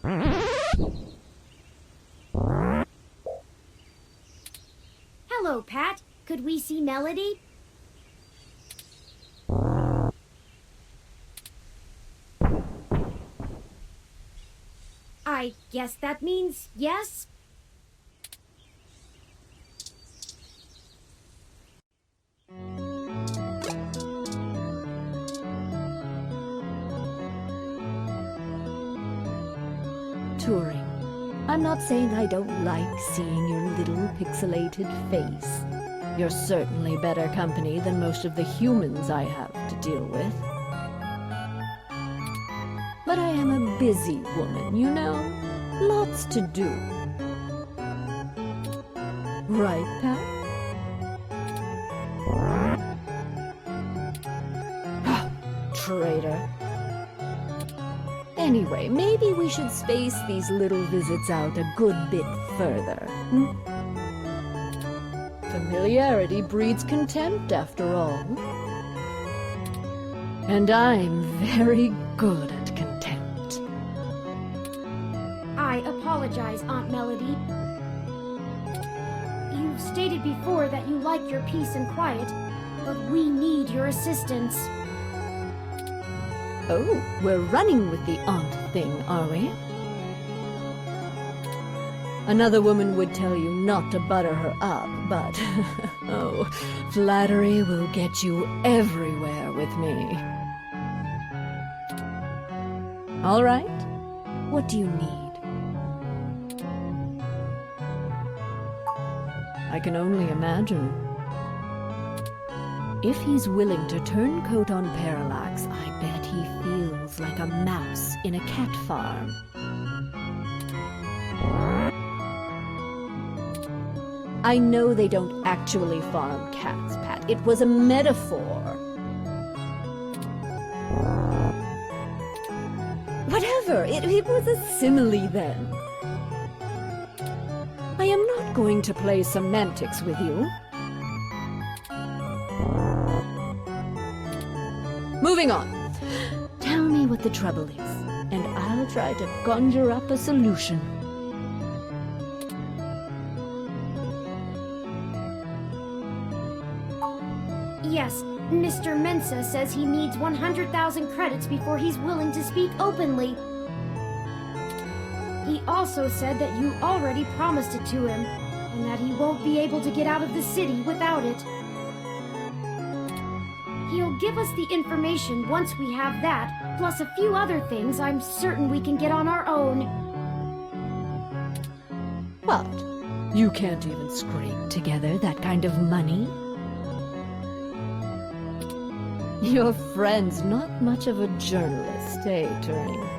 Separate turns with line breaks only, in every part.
Hello, Pat. Could we see Melody? I guess that means yes?
Turing, I'm not saying I don't like seeing your little pixelated face. You're certainly better company than most of the humans I have to deal with. But I am a busy woman, you know? Lots to do. Right, Pat? Traitor. Anyway, maybe we should space these little visits out a good bit further. Familiarity breeds contempt, after all. And I'm very good at contempt.
I apologize, Aunt Melody. You've stated before that you like your peace and quiet, but we need your assistance.
Oh, we're running with the aunt thing, are we? Another woman would tell you not to butter her up, but oh, flattery will get you everywhere with me. All right, what do you need? I can only imagine. If he's willing to turn coat on Parallax, I bet he feels like a mouse in a cat farm. I know they don't actually farm cats, Pat. It was a metaphor. Whatever, it was a simile then. I am not going to play semantics with you. Moving on. Tell me what the trouble is, and I'll try to conjure up a solution.
Yes, Mr. Mensa says he needs 100,000 credits before he's willing to speak openly. He also said that you already promised it to him, and that he won't be able to get out of the city without it. He'll give us the information once we have that, plus a few other things I'm certain we can get on our own.
What? You can't even scrape together that kind of money? Your friend's not much of a journalist, eh, Turing?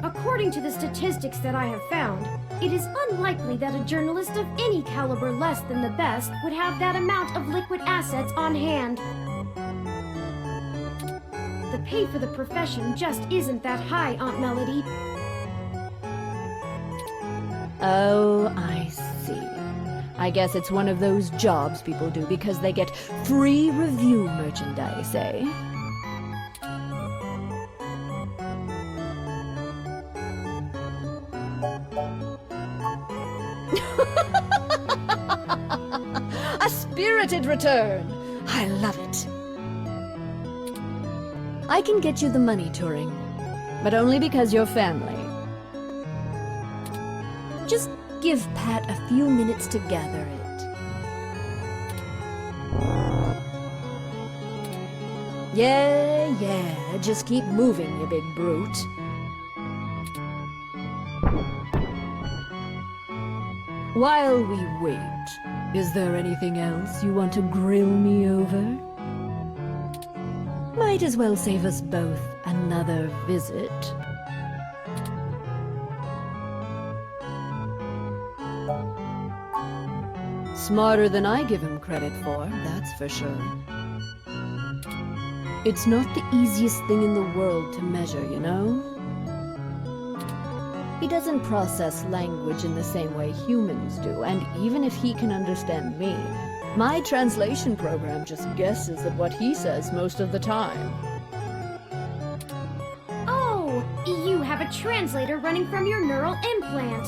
According to the statistics that I have found, it is unlikely that a journalist of any caliber less than the best would have that amount of liquid assets on hand. The pay for the profession just isn't that high, Aunt Melody.
Oh, I see. I guess it's one of those jobs people do because they get free review merchandise, eh? A spirited return! I love it. I can get you the money, Turing, but only because you're family. Just give Pat a few minutes to gather it. Yeah, just keep moving, you big brute. While we wait, is there anything else you want to grill me over? Might as well save us both another visit. Smarter than I give him credit for, that's for sure. It's not the easiest thing in the world to measure, you know? He doesn't process language in the same way humans do, and even if he can understand me, my translation program just guesses at what he says most of the time.
Oh, you have a translator running from your neural implant.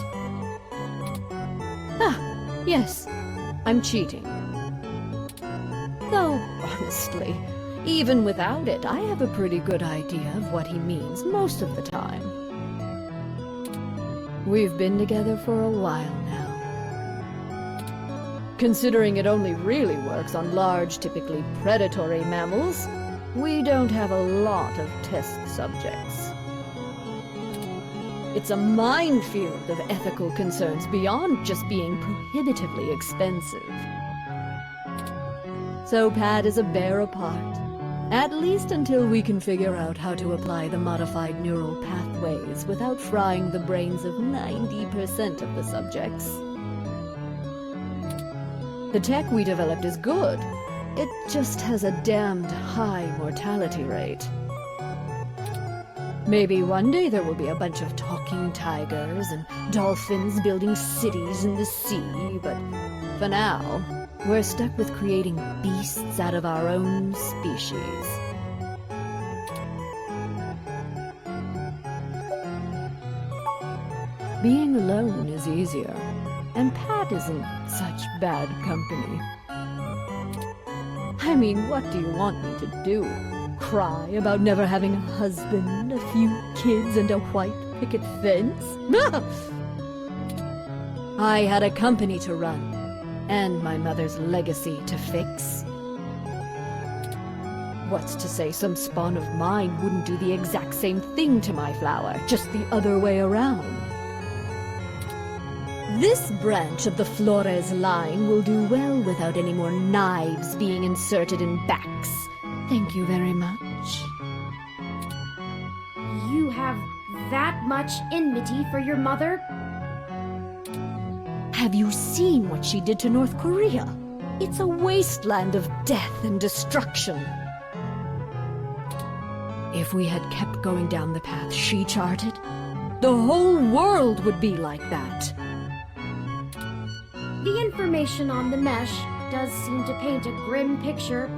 Ah, yes. I'm cheating. Though, honestly, even without it, I have a pretty good idea of what he means most of the time. We've been together for a while now. Considering it only really works on large, typically predatory mammals, we don't have a lot of test subjects. It's a minefield of ethical concerns beyond just being prohibitively expensive. So Pat is a bear apart, at least until we can figure out how to apply the modified neural pathways without frying the brains of 90% of the subjects. The tech we developed is good. It just has a damned high mortality rate. Maybe one day there will be a bunch of talking tigers and dolphins building cities in the sea, but for now, we're stuck with creating beasts out of our own species. Being alone is easier, and Pat isn't such bad company. I mean, what do you want me to do? Cry about never having a husband, a few kids, and a white picket fence? I had a company to run, and my mother's legacy to fix. What's to say some spawn of mine wouldn't do the exact same thing to my flower, just the other way around? This branch of the Flores line will do well without any more knives being inserted in backs. Thank you very much.
You have that much enmity for your mother?
Have you seen what she did to North Korea? It's a wasteland of death and destruction. If we had kept going down the path she charted, the whole world would be like that.
The information on the mesh does seem to paint a grim picture.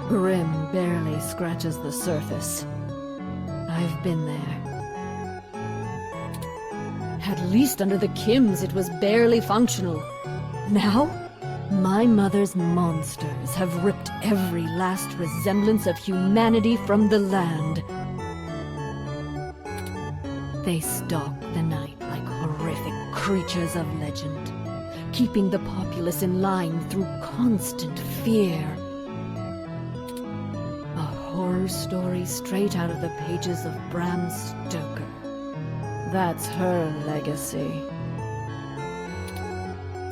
Grim barely scratches the surface. I've been there. At least under the Kims it was barely functional. Now, my mother's monsters have ripped every last resemblance of humanity from the land. They stalk the night like horrific creatures of legend, keeping the populace in line through constant fear. A horror story straight out of the pages of Bram Stoker. That's her legacy.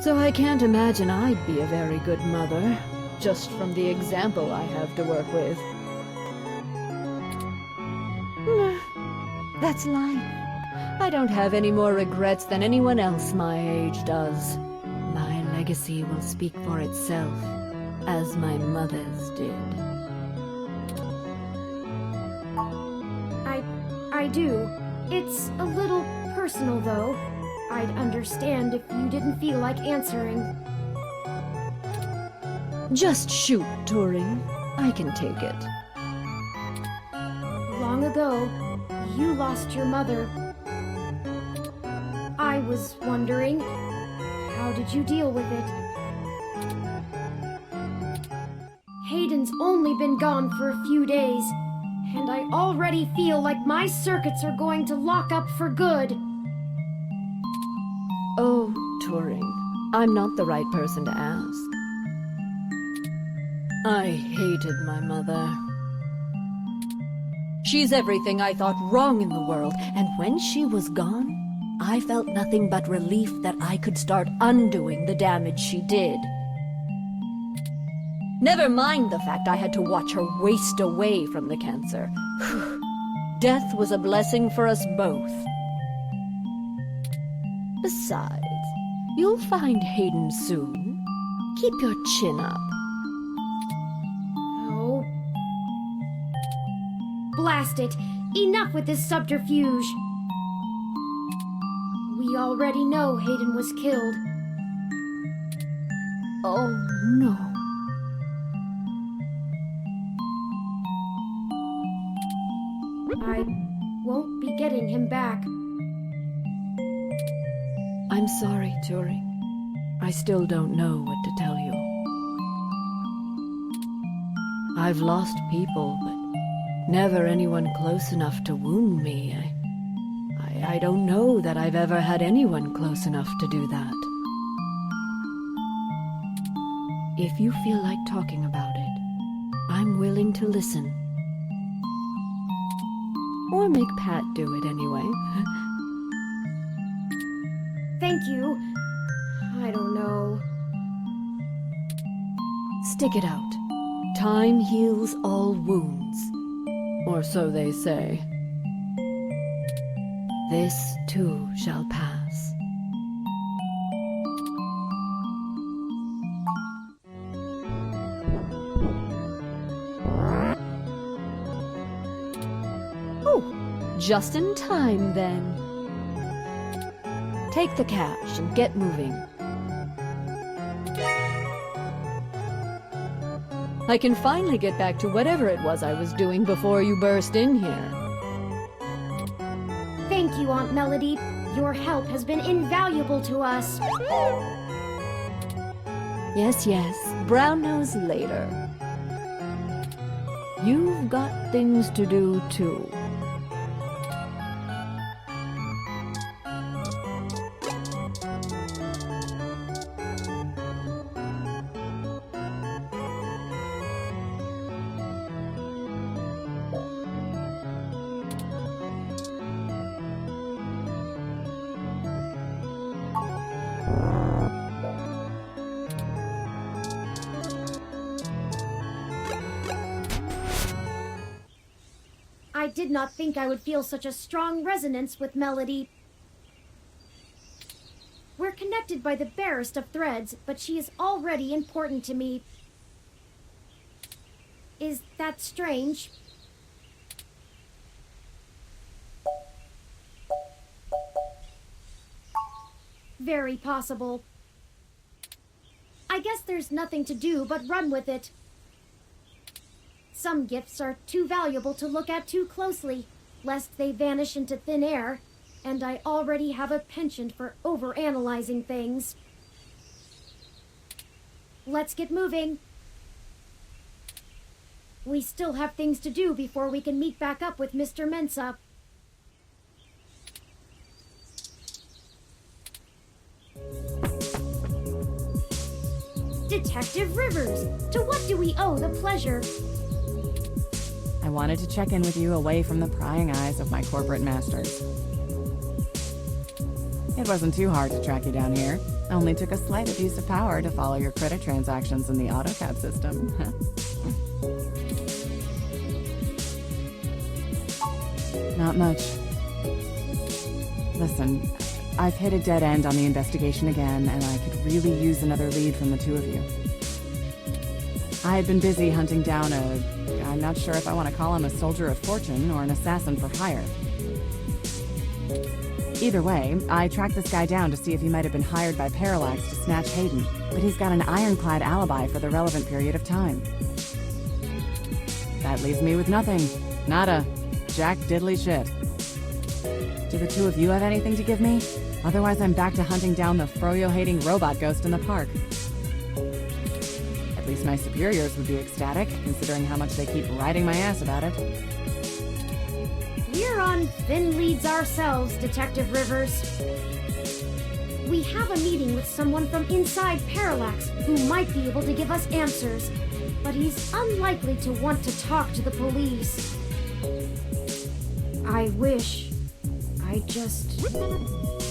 So I can't imagine I'd be a very good mother, just from the example I have to work with. That's life. I don't have any more regrets than anyone else my age does. My legacy will speak for itself, as my mother's did.
I do. It's a little personal, though. I'd understand if you didn't feel like answering.
Just shoot, Turing. I can take it.
Long ago, you lost your mother. I was wondering, how did you deal with it? Hayden's only been gone for a few days, and I already feel like my circuits are going to lock up for good.
Oh, Turing, I'm not the right person to ask. I hated my mother. She's everything I thought wrong in the world, and when she was gone, I felt nothing but relief that I could start undoing the damage she did. Never mind the fact I had to watch her waste away from the cancer. Death was a blessing for us both. Besides, you'll find Hayden soon. Keep your chin up.
Oh. Blast it! Enough with this subterfuge! We already know Hayden was killed.
Oh, no.
won't be getting him back.
I'm sorry, Turing. I still don't know what to tell you. I've lost people, but never anyone close enough to wound me. I don't know that I've ever had anyone close enough to do that. If you feel like talking about it, I'm willing to listen. Or make Pat do it anyway.
Thank you. I don't know.
Stick it out. Time heals all wounds. Or so they say. This too shall pass. Oh, just in time then. Take the cash and get moving. I can finally get back to whatever it was I was doing before you burst in here.
Thank you, Aunt Melody. Your help has been invaluable to us.
Yes, yes. Brown nose later. You've got things to do, too.
I did not think I would feel such a strong resonance with Melody. We're connected by the barest of threads, but she is already important to me. Is that strange? Very possible. I guess there's nothing to do but run with it. Some gifts are too valuable to look at too closely, lest they vanish into thin air, and I already have a penchant for overanalyzing things. Let's get moving. We still have things to do before we can meet back up with Mr. Mensa. Detective Rivers, to what do we owe the pleasure?
I wanted to check in with you away from the prying eyes of my corporate masters. It wasn't too hard to track you down here. Only took a slight abuse of power to follow your credit transactions in the AutoCAD system. Not much. Listen, I've hit a dead end on the investigation again, and I could really use another lead from the two of you. I had been busy hunting down I'm not sure if I want to call him a soldier of fortune or an assassin for hire. Either way, I tracked this guy down to see if he might have been hired by Parallax to snatch Hayden, but he's got an ironclad alibi for the relevant period of time. That leaves me with nothing. Nada. Jack diddly shit. Do the two of you have anything to give me? Otherwise, I'm back to hunting down the froyo-hating robot ghost in the park. At least my superiors would be ecstatic, considering how much they keep riding my ass about it.
We're on thin leads ourselves, Detective Rivers. We have a meeting with someone from inside Parallax who might be able to give us answers, but he's unlikely to want to talk to the police. I just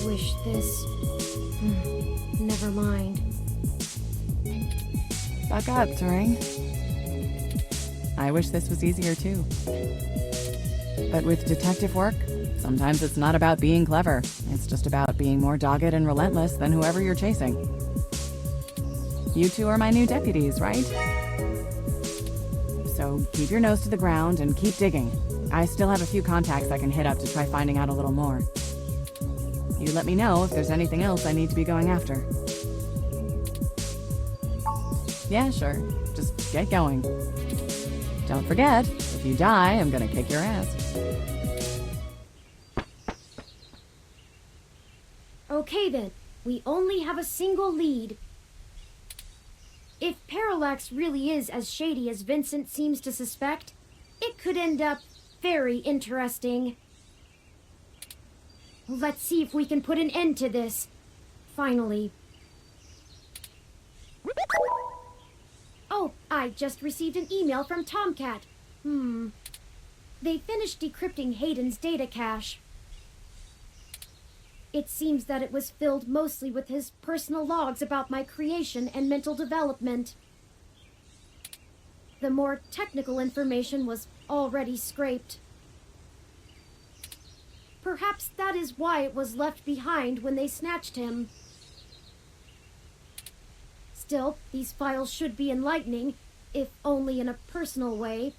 wish this... Never mind.
Buck up, Turing. I wish this was easier too. But with detective work, sometimes it's not about being clever. It's just about being more dogged and relentless than whoever you're chasing. You two are my new deputies, right? So keep your nose to the ground and keep digging. I still have a few contacts I can hit up to try finding out a little more. You let me know if there's anything else I need to be going after. Yeah, sure. Just get going. Don't forget, if you die, I'm gonna kick your ass.
Okay then, we only have a single lead. If Parallax really is as shady as Vincent seems to suspect, it could end up very interesting. Let's see if we can put an end to this. Finally. Oh, I just received an email from Tomcat. They finished decrypting Hayden's data cache. It seems that it was filled mostly with his personal logs about my creation and mental development. The more technical information was already scraped. Perhaps that is why it was left behind when they snatched him. Still, these files should be enlightening, if only in a personal way.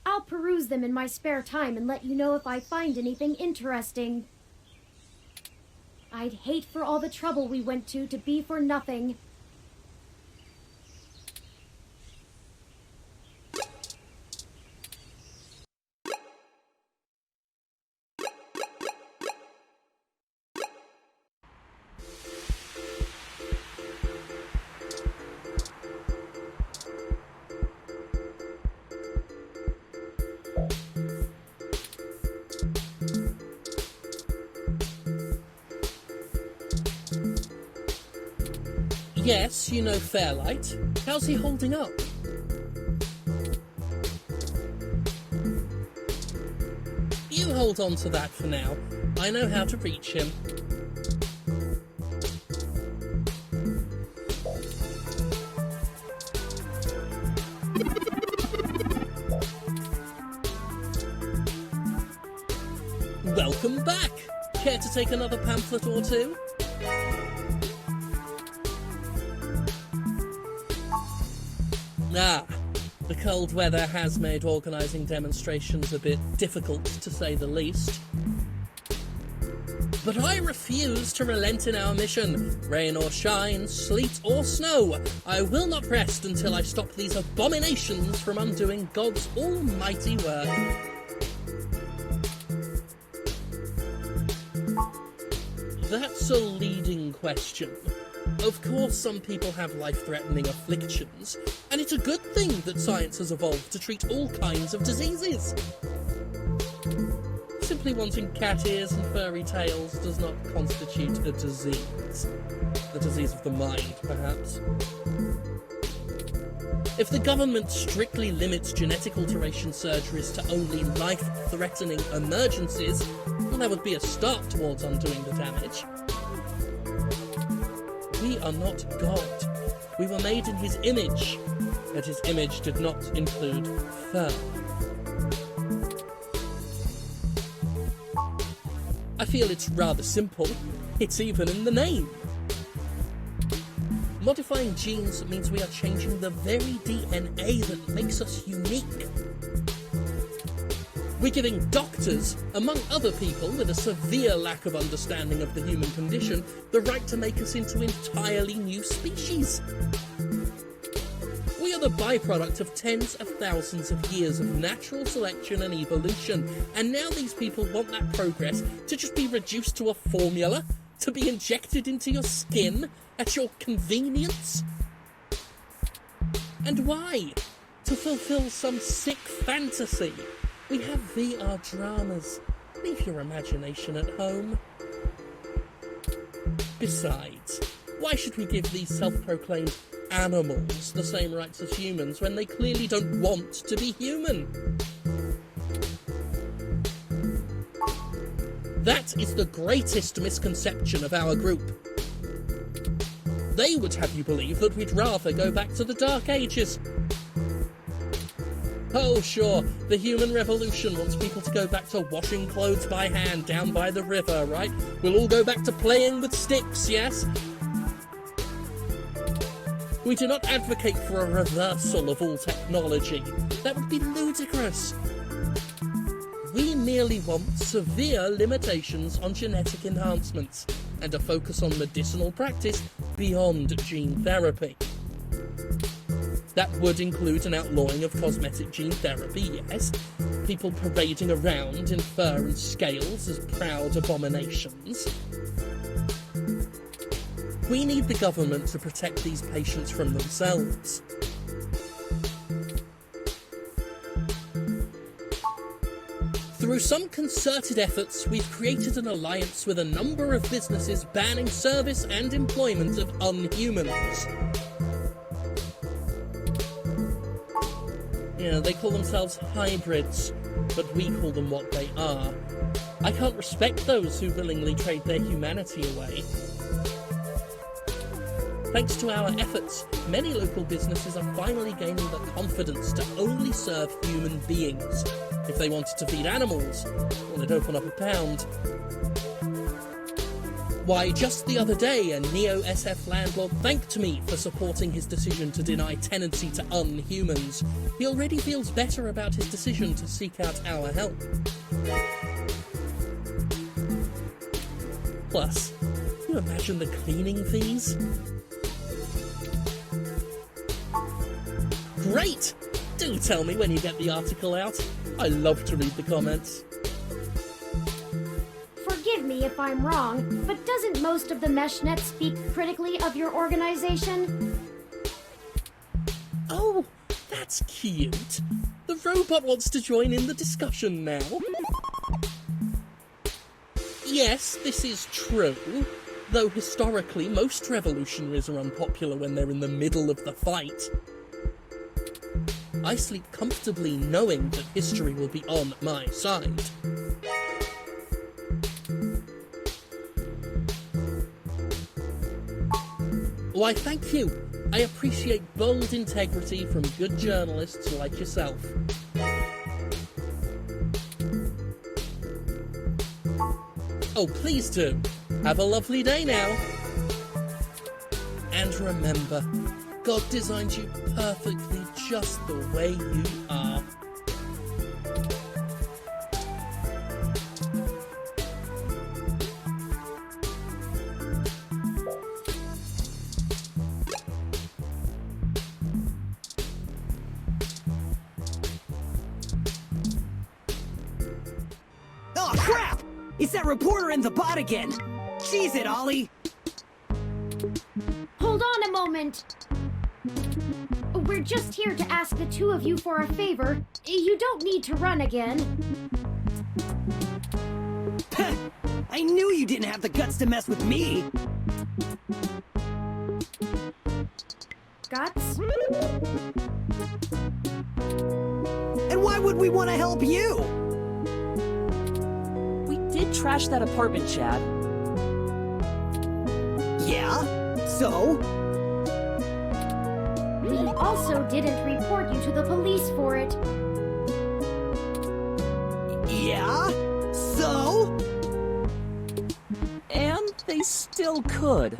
I'll peruse them in my spare time and let you know if I find anything interesting. I'd hate for all the trouble we went to be for nothing.
Yes, you know Fairlight. How's he holding up? You hold on to that for now. I know how to reach him. Welcome back! Care to take another pamphlet or two? Ah, the cold weather has made organising demonstrations a bit difficult, to say the least. But I refuse to relent in our mission. Rain or shine, sleet or snow, I will not rest until I stop these abominations from undoing God's almighty work. That's a leading question. Of course, some people have life-threatening afflictions, and it's a good thing that science has evolved to treat all kinds of diseases. Simply wanting cat ears and furry tails does not constitute a disease. A disease of the mind, perhaps. If the government strictly limits genetic alteration surgeries to only life-threatening emergencies, well, that would be a start towards undoing the damage. We are not God. We were made in his image, and his image did not include fur. I feel it's rather simple. It's even in the name. Modifying genes means we are changing the very DNA that makes us unique. We're giving doctors, among other people with a severe lack of understanding of the human condition, the right to make us into entirely new species. We are the byproduct of tens of thousands of years of natural selection and evolution, and now these people want that progress to just be reduced to a formula, to be injected into your skin at your convenience. And why? To fulfill some sick fantasy. We have VR dramas. Leave your imagination at home. Besides, why should we give these self-proclaimed animals the same rights as humans when they clearly don't want to be human? That is the greatest misconception of our group. They would have you believe that we'd rather go back to the Dark Ages. Oh sure, the human revolution wants people to go back to washing clothes by hand down by the river, right? We'll all go back to playing with sticks, yes? We do not advocate for a reversal of all technology. That would be ludicrous. We merely want severe limitations on genetic enhancements and a focus on medicinal practice beyond gene therapy. That would include an outlawing of cosmetic gene therapy, yes. People parading around in fur and scales as proud abominations. We need the government to protect these patients from themselves. Through some concerted efforts, we've created an alliance with a number of businesses banning service and employment of unhumans. Yeah, they call themselves hybrids, but we call them what they are. I can't respect those who willingly trade their humanity away. Thanks to our efforts, many local businesses are finally gaining the confidence to only serve human beings. If they wanted to feed animals, well, they'd open up a pound. Why, just the other day, a neo-SF landlord thanked me for supporting his decision to deny tenancy to unhumans. He already feels better about his decision to seek out our help. Plus, can you imagine the cleaning fees? Great! Do tell me when you get the article out. I love to read the comments.
Forgive me if I'm wrong, but doesn't most of the meshnet speak critically of your organization?
Oh, that's cute. The robot wants to join in the discussion now. Yes, this is true, though historically most revolutionaries are unpopular when they're in the middle of the fight. I sleep comfortably knowing that history will be on my side. Why, thank you. I appreciate bold integrity from good journalists like yourself. Oh, please do. Have a lovely day now. And remember, God designed you perfectly just the way you are.
Oh, crap! It's that reporter in the bot again! Cheese it, Ollie!
Hold on a moment! We're just here to ask the two of you for a favor. You don't need to run again.
I knew you didn't have the guts to mess with me!
Guts?
And why would we want to help you?
We did trash that apartment, Chad.
Yeah? So?
We also didn't report you to the police for it.
Yeah? So?
And they still could.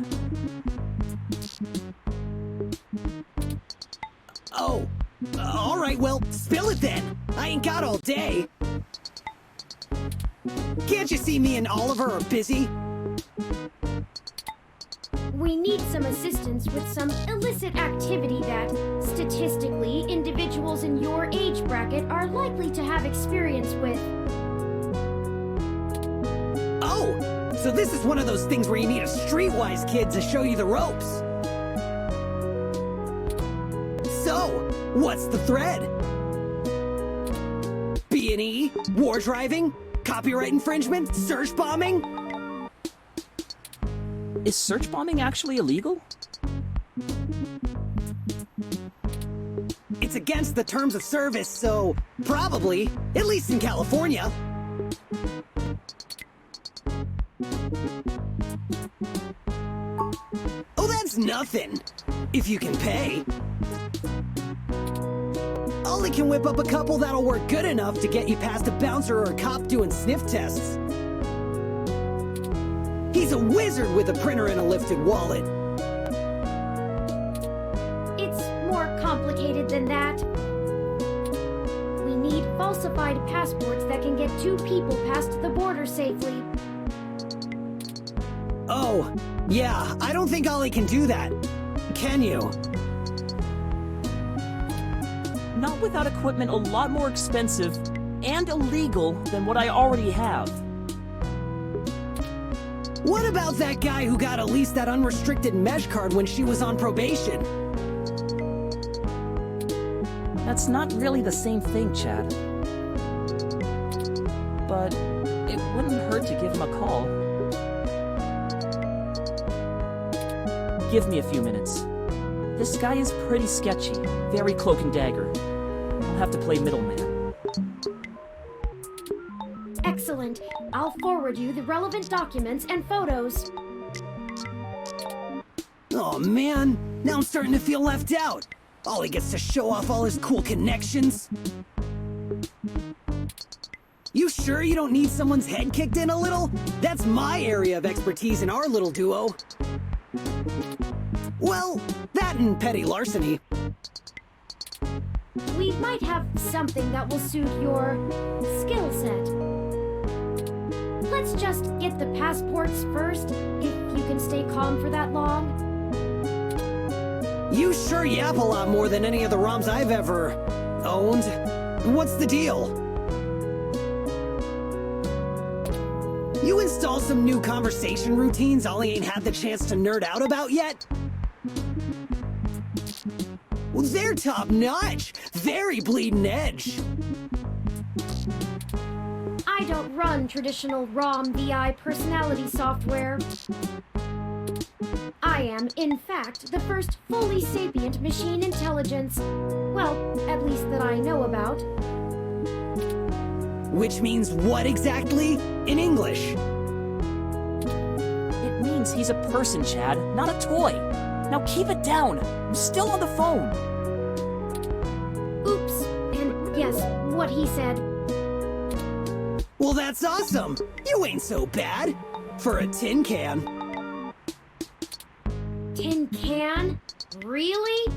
Oh. Alright, well, spill it then. I ain't got all day. Can't you see me and Oliver are busy?
We need some assistance with some illicit activity that, statistically, individuals in your age bracket are likely to have experience with.
Oh! So this is one of those things where you need a streetwise kid to show you the ropes. So, what's the thread? B&E? War driving? Copyright infringement? Search bombing?
Is search bombing actually illegal?
It's against the terms of service, so probably, at least in California. Oh, that's nothing, if you can pay. Ollie can whip up a couple that'll work good enough to get you past a bouncer or a cop doing sniff tests. He's a wizard with a printer and a lifted wallet.
It's more complicated than that. We need falsified passports that can get two people past the border safely.
Oh, yeah, I don't think Ollie can do that. Can you?
Not without equipment a lot more expensive and illegal than what I already have.
What about that guy who got at least that unrestricted mesh card when she was on probation?
That's not really the same thing, Chad. But it wouldn't hurt to give him a call. Give me a few minutes. This guy is pretty sketchy, very cloak and dagger. I'll have to play middleman.
Excellent. I'll forward you the relevant documents and photos.
Oh man, now I'm starting to feel left out. Ollie gets to show off all his cool connections. You sure you don't need someone's head kicked in a little? That's my area of expertise in our little duo. Well, that and petty larceny.
We might have something that will suit your skill set. Let's just get the passports first, if you can stay calm for that long.
You sure yap a lot more than any of the ROMs I've ever owned. What's the deal? You install some new conversation routines Ollie ain't had the chance to nerd out about yet? Well, they're top-notch. Very bleeding edge.
I don't run traditional ROM VI personality software. I am, in fact, the first fully sapient machine intelligence. Well, at least that I know about.
Which means what exactly? In English?
It means he's a person, Chad, not a toy. Now keep it down. I'm still on the phone.
Oops, and yes, what he said.
Well, that's awesome. You ain't so bad. For a tin can.
Tin can? Really?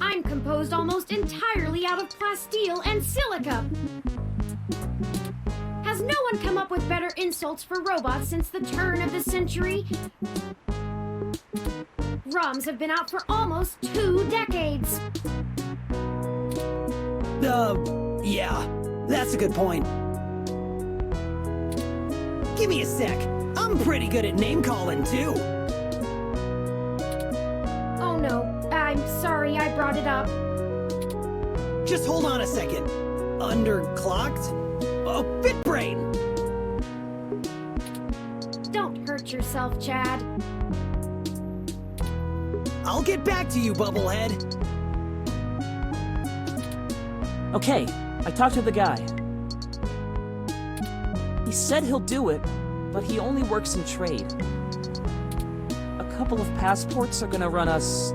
I'm composed almost entirely out of plasteel and silica. Has no one come up with better insults for robots since the turn of the century? ROMs have been out for almost 2 decades.
Yeah, that's a good point. Give me a sec. I'm pretty good at name-calling, too.
Oh no, I'm sorry I brought it up.
Just hold on a second. Underclocked? Oh, BitBrain!
Don't hurt yourself, Chad.
I'll get back to you, Bubblehead.
Okay, I talked to the guy. He said he'll do it, but he only works in trade. A couple of passports are gonna run us...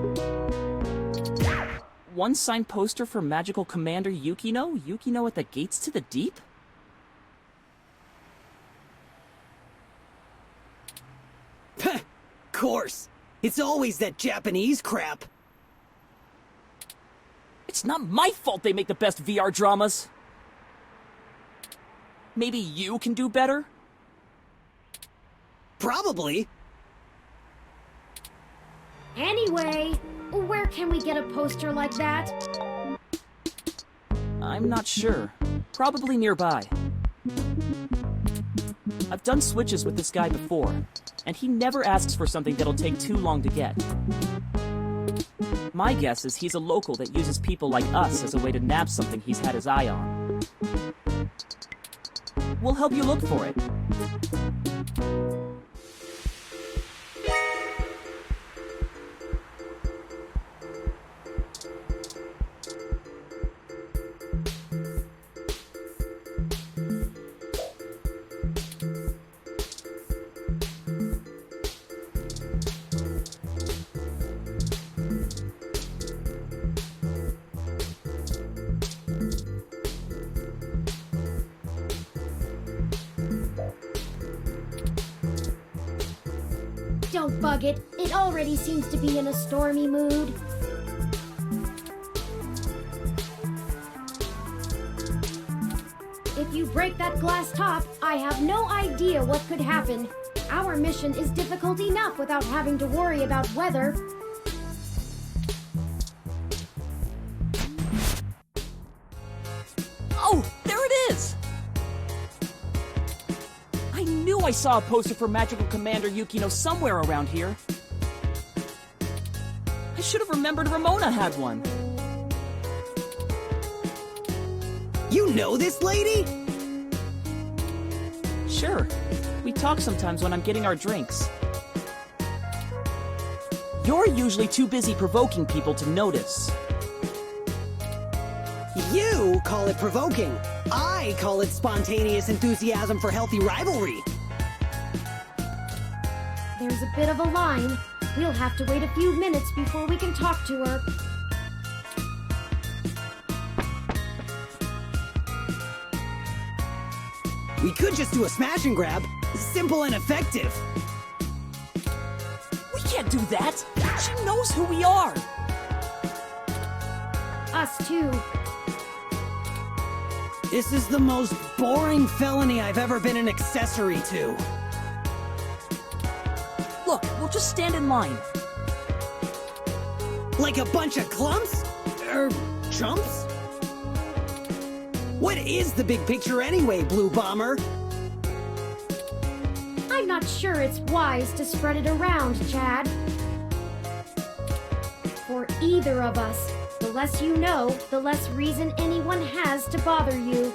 one signed poster for Magical Commander Yukino? Yukino at the Gates to the Deep?
Course. It's always that Japanese crap.
It's not my fault they make the best VR dramas. Maybe you can do better?
Probably.
Anyway, where can we get a poster like that?
I'm not sure. Probably nearby. I've done switches with this guy before, and he never asks for something that'll take too long to get. My guess is he's a local that uses people like us as a way to nab something he's had his eye on. We'll help you look for it.
Don't bug it. It already seems to be in a stormy mood. If you break that glass top, I have no idea what could happen. Our mission is difficult enough without having to worry about weather.
I saw a poster for Magical Commander Yukino somewhere around here. I should have remembered Ramona had one.
You know this lady?
Sure. We talk sometimes when I'm getting our drinks. You're usually too busy provoking people to notice.
You call it provoking. I call it spontaneous enthusiasm for healthy rivalry.
There's a bit of a line. We'll have to wait a few minutes before we can talk to her.
We could just do a smash and grab. Simple and effective.
We can't do that! She knows who we are!
Us too.
This is the most boring felony I've ever been an accessory to.
Look, we'll just stand in line.
Like a bunch of clumps? Chumps? What is the big picture anyway, Blue Bomber?
I'm not sure it's wise to spread it around, Chad. For either of us, the less you know, the less reason anyone has to bother you.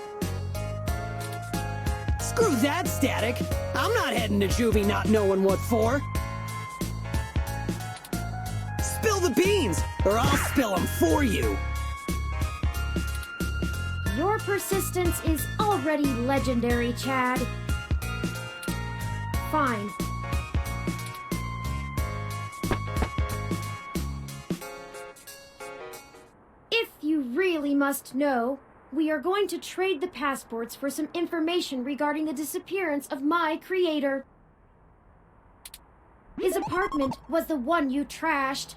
Screw that, Static. I'm not heading to juvie not knowing what for. Spill the beans, or I'll spill them for you.
Your persistence is already legendary, Chad. Fine. If you really must know, we are going to trade the passports for some information regarding the disappearance of my creator. His apartment was the one you trashed.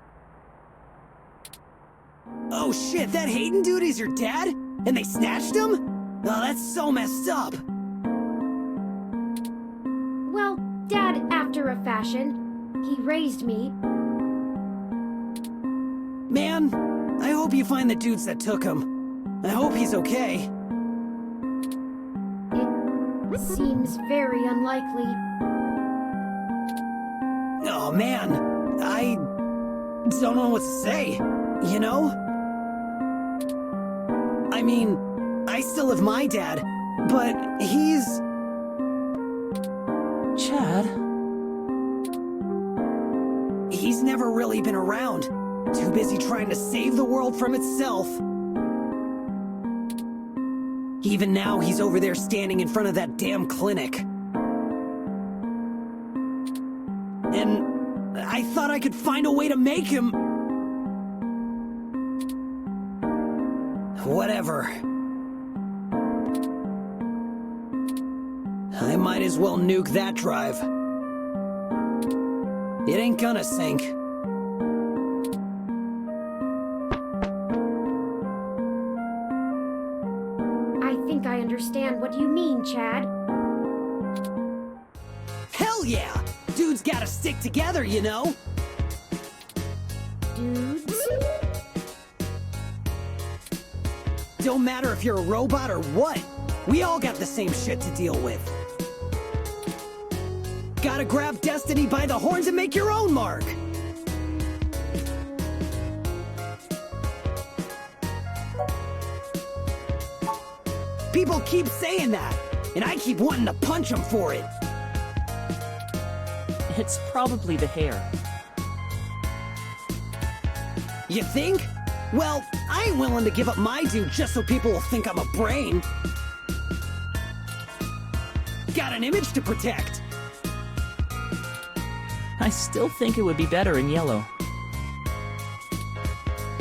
Oh shit, that Hayden dude is your dad? And they snatched him? Oh, that's so messed up.
Well, Dad after a fashion. He raised me.
Man, I hope you find the dudes that took him. I hope he's okay.
It seems very unlikely.
Oh man, I don't know what to say, you know? I mean, I still have my dad, but he's...
Chad?
He's never really been around. Too busy trying to save the world from itself. Even now, he's over there standing in front of that damn clinic. And I thought I could find a way to make him... Whatever. I might as well nuke that drive. It ain't gonna sink.
I think I understand what you mean, Chad.
Hell yeah! Dudes gotta stick together, you know?
Dudes?
Don't matter if you're a robot or what. We all got the same shit to deal with. Gotta grab destiny by the horns and make your own mark. People keep saying that, and I keep wanting to punch them for it.
It's probably the hair.
You think? Well, I ain't willing to give up my dude just so people will think I'm a brain. Got an image to protect.
I still think it would be better in yellow.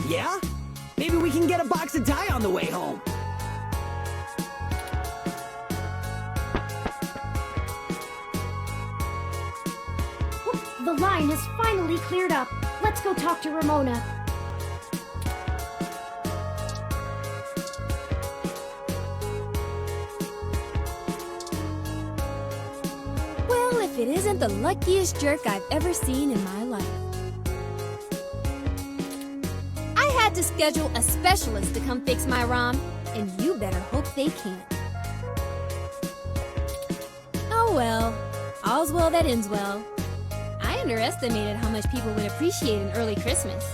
Yeah? Maybe we can get a box of dye on the way home.
The line has finally cleared up. Let's go talk to Ramona.
Well, if it isn't the luckiest jerk I've ever seen in my life. I had to schedule a specialist to come fix my ROM, and you better hope they can't. Oh well, All's well that ends well. I underestimated how much people would appreciate an early Christmas.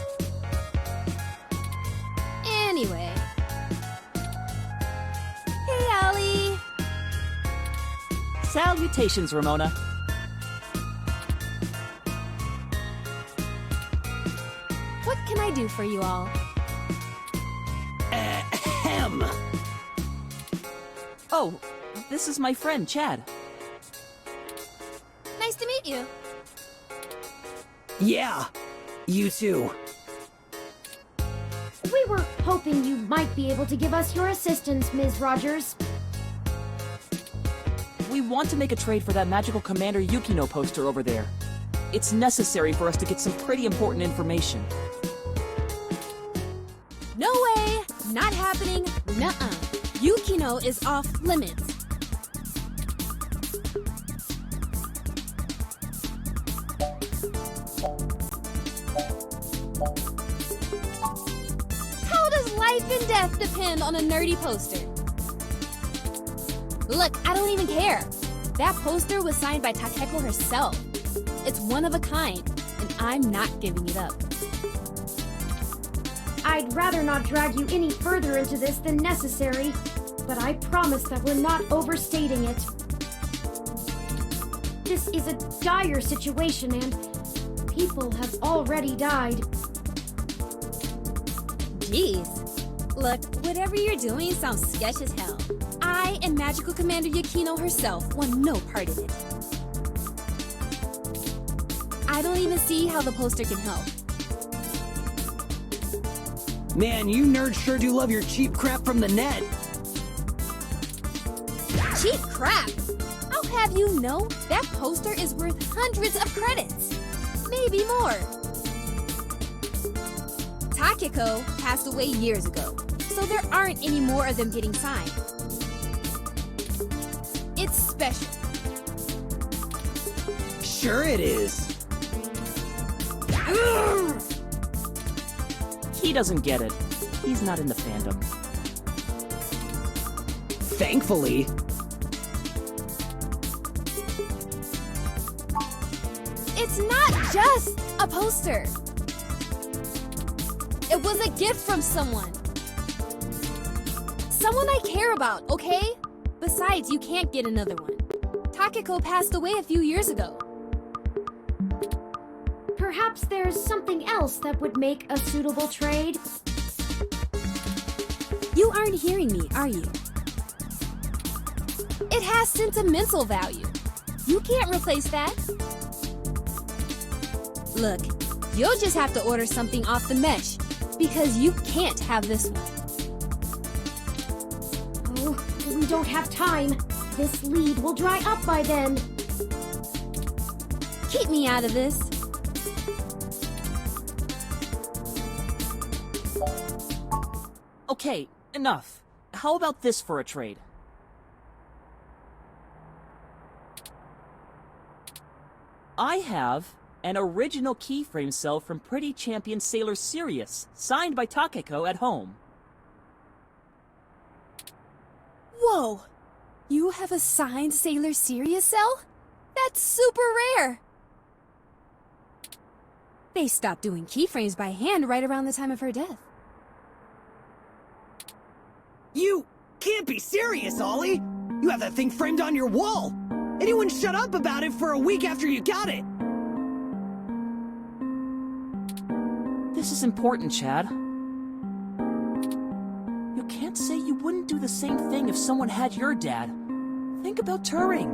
Anyway. Hey, Ollie!
Salutations, Ramona.
What can I do for you all?
Ahem.
Oh, this is my friend, Chad.
Nice to meet you.
Yeah, you too.
We were hoping you might be able to give us your assistance, Ms. Rogers.
We want to make a trade for that magical Commander Yukino poster over there. It's necessary for us to get some pretty important information.
No way! Not happening. Nuh-uh. Yukino is off limits. How does life and death depend on a nerdy poster? Look, I don't even care. That poster was signed by Takeko herself. It's one of a kind, and I'm not giving it up.
I'd rather not drag you any further into this than necessary, but I promise that we're not overstating it. This is a dire situation, and people have already died.
Jeez. Look, whatever you're doing sounds sketch as hell. I and Magical Commander Yukino herself want no part of it. I don't even see how the poster can help.
Man, you nerds sure do love your cheap crap from the net.
Cheap crap! I'll have you know, that poster is worth hundreds of credits. Maybe more. Takeko passed away years ago, so there aren't any more of them getting signed. It's special.
Sure it is.
He doesn't get it. He's not in the fandom.
Thankfully.
It's not just a poster. It was a gift from someone. Someone I care about, okay? Besides, you can't get another one. Takeko passed away a few years ago.
Perhaps there's something else that would make a suitable trade.
You aren't hearing me, are you? It has sentimental value. You can't replace that. Look, you'll just have to order something off the mesh, because you can't have this one.
Oh, we don't have time. This lead will dry up by then.
Keep me out of this.
Okay, enough. How about this for a trade? I have an original keyframe cell from Pretty Champion Sailor Sirius, signed by Takeko at home.
Whoa! You have a signed Sailor Sirius cell? That's super rare! They stopped doing keyframes by hand right around the time of her death.
You can't be serious, Ollie! You have that thing framed on your wall! Anyone shut up about it for a week after you got it!
This is important, Chad. You can't say you wouldn't do the same thing if someone had your dad. Think about Turing.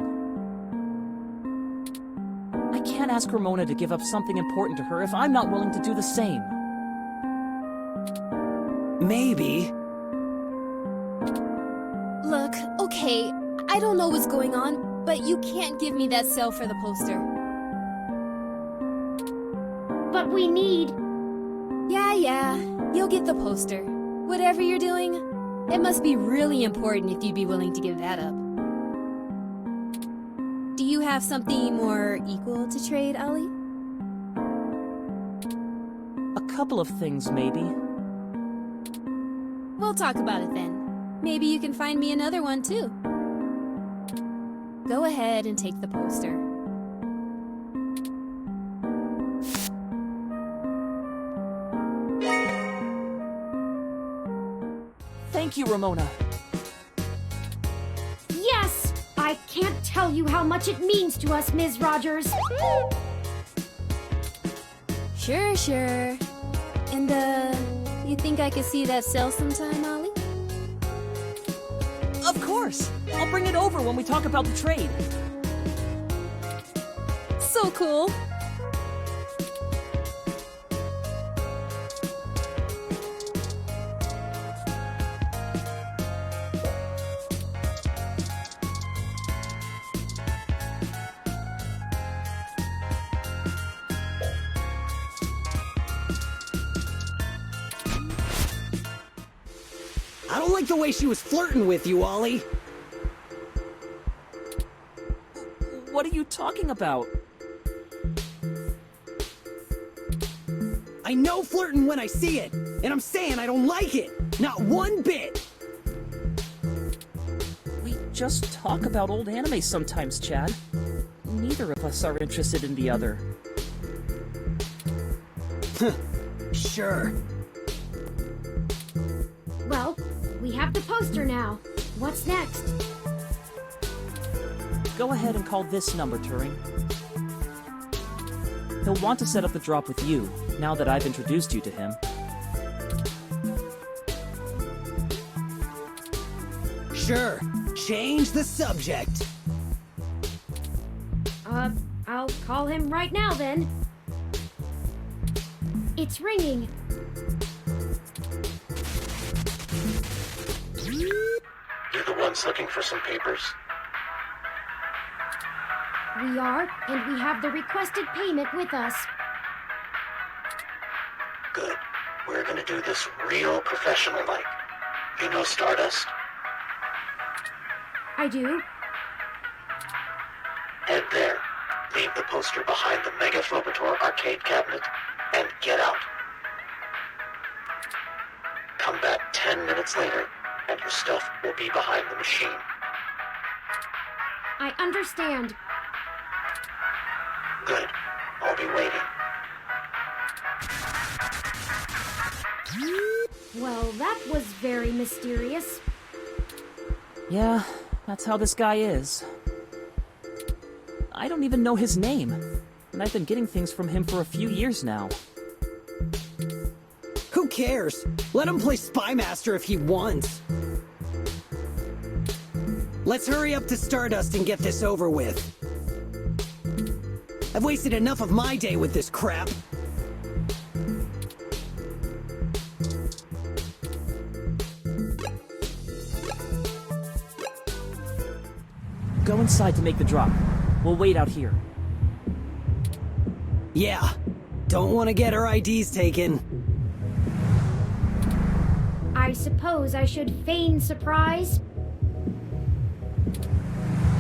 I can't ask Ramona to give up something important to her if I'm not willing to do the same.
Maybe.
Look, okay, I don't know what's going on, but you can't give me that cell for the poster.
But we need...
Yeah, you'll get the poster. Whatever you're doing, it must be really important if you'd be willing to give that up. Do you have something more equal to trade, Ollie?
A couple of things, maybe.
We'll talk about it then. Maybe you can find me another one, too. Go ahead and take the poster.
Thank you, Ramona.
Yes! I can't tell you how much it means to us, Ms. Rogers.
Sure. And, you think I could see that cell sometime, Ollie?
Of course! I'll bring it over when we talk about the trade.
So cool!
I don't like the way she was flirting with you, Ollie.
What are you talking about?
I know flirting when I see it, and I'm saying I don't like it. Not one bit.
We just talk about old anime sometimes, Chad. Neither of us are interested in the other.
Sure.
Well, we have the poster now. What's next?
Go ahead and call this number, Turing. He'll want to set up the drop with you, now that I've introduced you to him.
Sure. Change the subject.
I'll call him right now then. It's ringing.
You're the ones looking for some papers?
We are, and we have the requested payment with us.
Good. We're gonna do this real professional-like. You know Stardust?
I do.
Head there. Leave the poster behind the Mega Phobator arcade cabinet, and get out. Come back 10 minutes later, and your stuff will be behind the machine.
I understand.
Good. I'll be waiting.
Well, that was very mysterious.
Yeah, that's how this guy is. I don't even know his name, and I've been getting things from him for a few years now.
Who cares? Let him play Spy Master if he wants. Let's hurry up to Stardust and get this over with. I've wasted enough of my day with this crap.
Go inside to make the drop. We'll wait out here.
Yeah. Don't want to get her IDs taken.
I suppose I should feign surprise.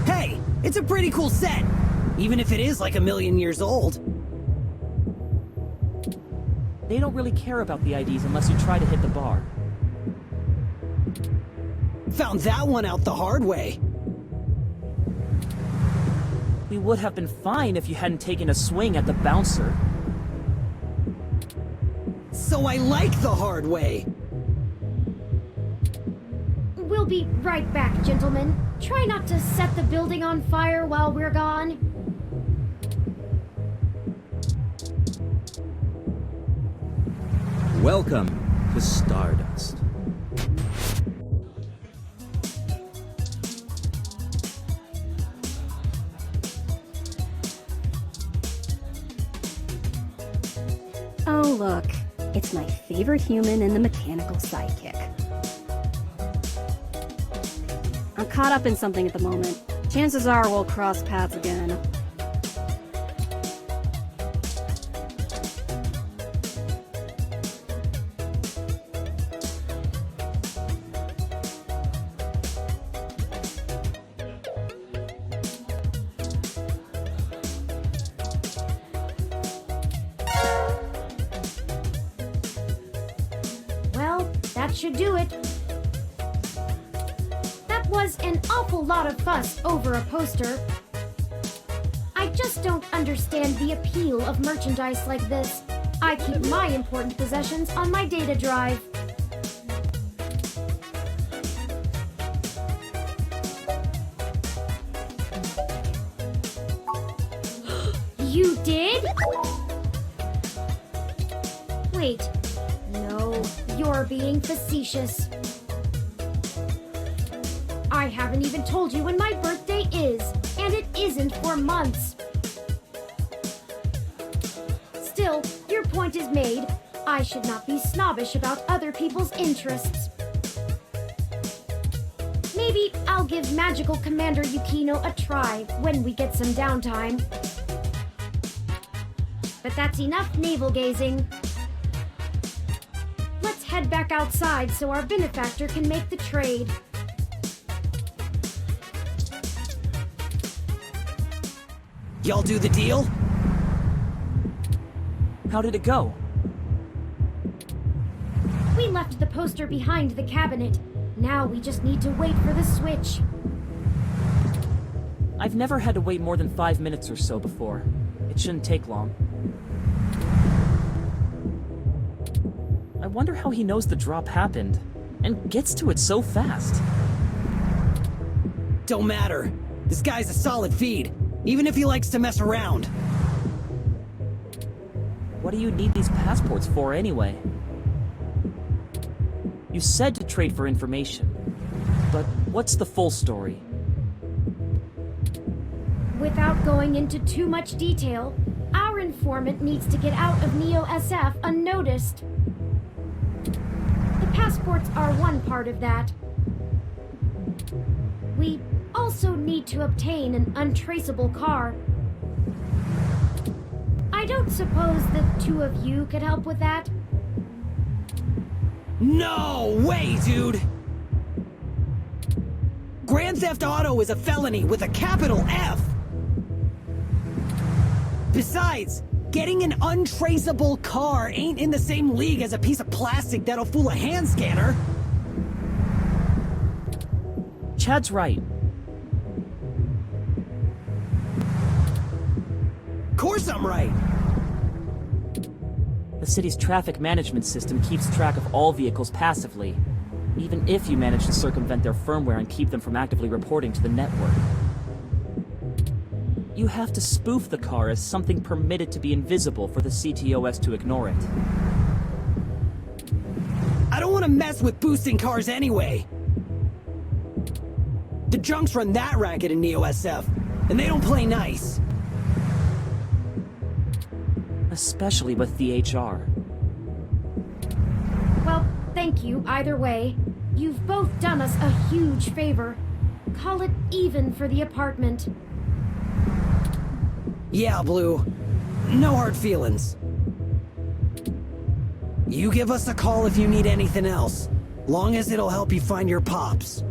Hey, it's a pretty cool set. Even if it is like 1,000,000 years old.
They don't really care about the IDs unless you try to hit the bar.
Found that one out the hard way.
We would have been fine if you hadn't taken a swing at the bouncer.
So I like the hard way.
We'll be right back, gentlemen. Try not to set the building on fire while we're gone.
Welcome to Stardust.
Oh, look. It's my favorite human and the mechanical sidekick. I'm caught up in something at the moment. Chances are we'll cross paths again.
Well, that should do it. That was an awful lot of fuss over a poster. I just don't understand the appeal of merchandise like this. I keep my important possessions on my data drive. You did? Wait. No, you're being facetious. I haven't even told you when my birthday is, and it isn't for months. Still, your point is made. I should not be snobbish about other people's interests. Maybe I'll give Magical Commander Yukino a try when we get some downtime. But that's enough navel-gazing. Let's head back outside so our benefactor can make the trade.
Y'all do the deal?
How did it go?
We left the poster behind the cabinet. Now we just need to wait for the switch.
I've never had to wait more than 5 minutes or so before. It shouldn't take long. I wonder how he knows the drop happened, and gets to it so fast.
Don't matter. This guy's a solid feed, even if he likes to mess around.
What do you need these passports for anyway? You said to trade for information, but what's the full story?
Without going into too much detail, our informant needs to get out of Neo-SF unnoticed. The passports are one part of that. We also need to obtain an untraceable car. I don't suppose the two of you could help with that?
No way, dude! Grand Theft Auto is a felony with a capital F! Besides, getting an untraceable car ain't in the same league as a piece of plastic that'll fool a hand scanner.
Chad's right.
Course I'm right.
The city's traffic management system keeps track of all vehicles passively, even if you manage to circumvent their firmware and keep them from actively reporting to the network. You have to spoof the car as something permitted to be invisible for the CTOS to ignore it.
I don't want to mess with boosting cars anyway. The junks run that racket in Neo-SF, and they don't play nice.
Especially with the HR.
Well, thank you either way. You've both done us a huge favor. Call it even for the apartment.
Yeah, Blue. No hard feelings. You give us a call if you need anything else, long as it'll help you find your pops.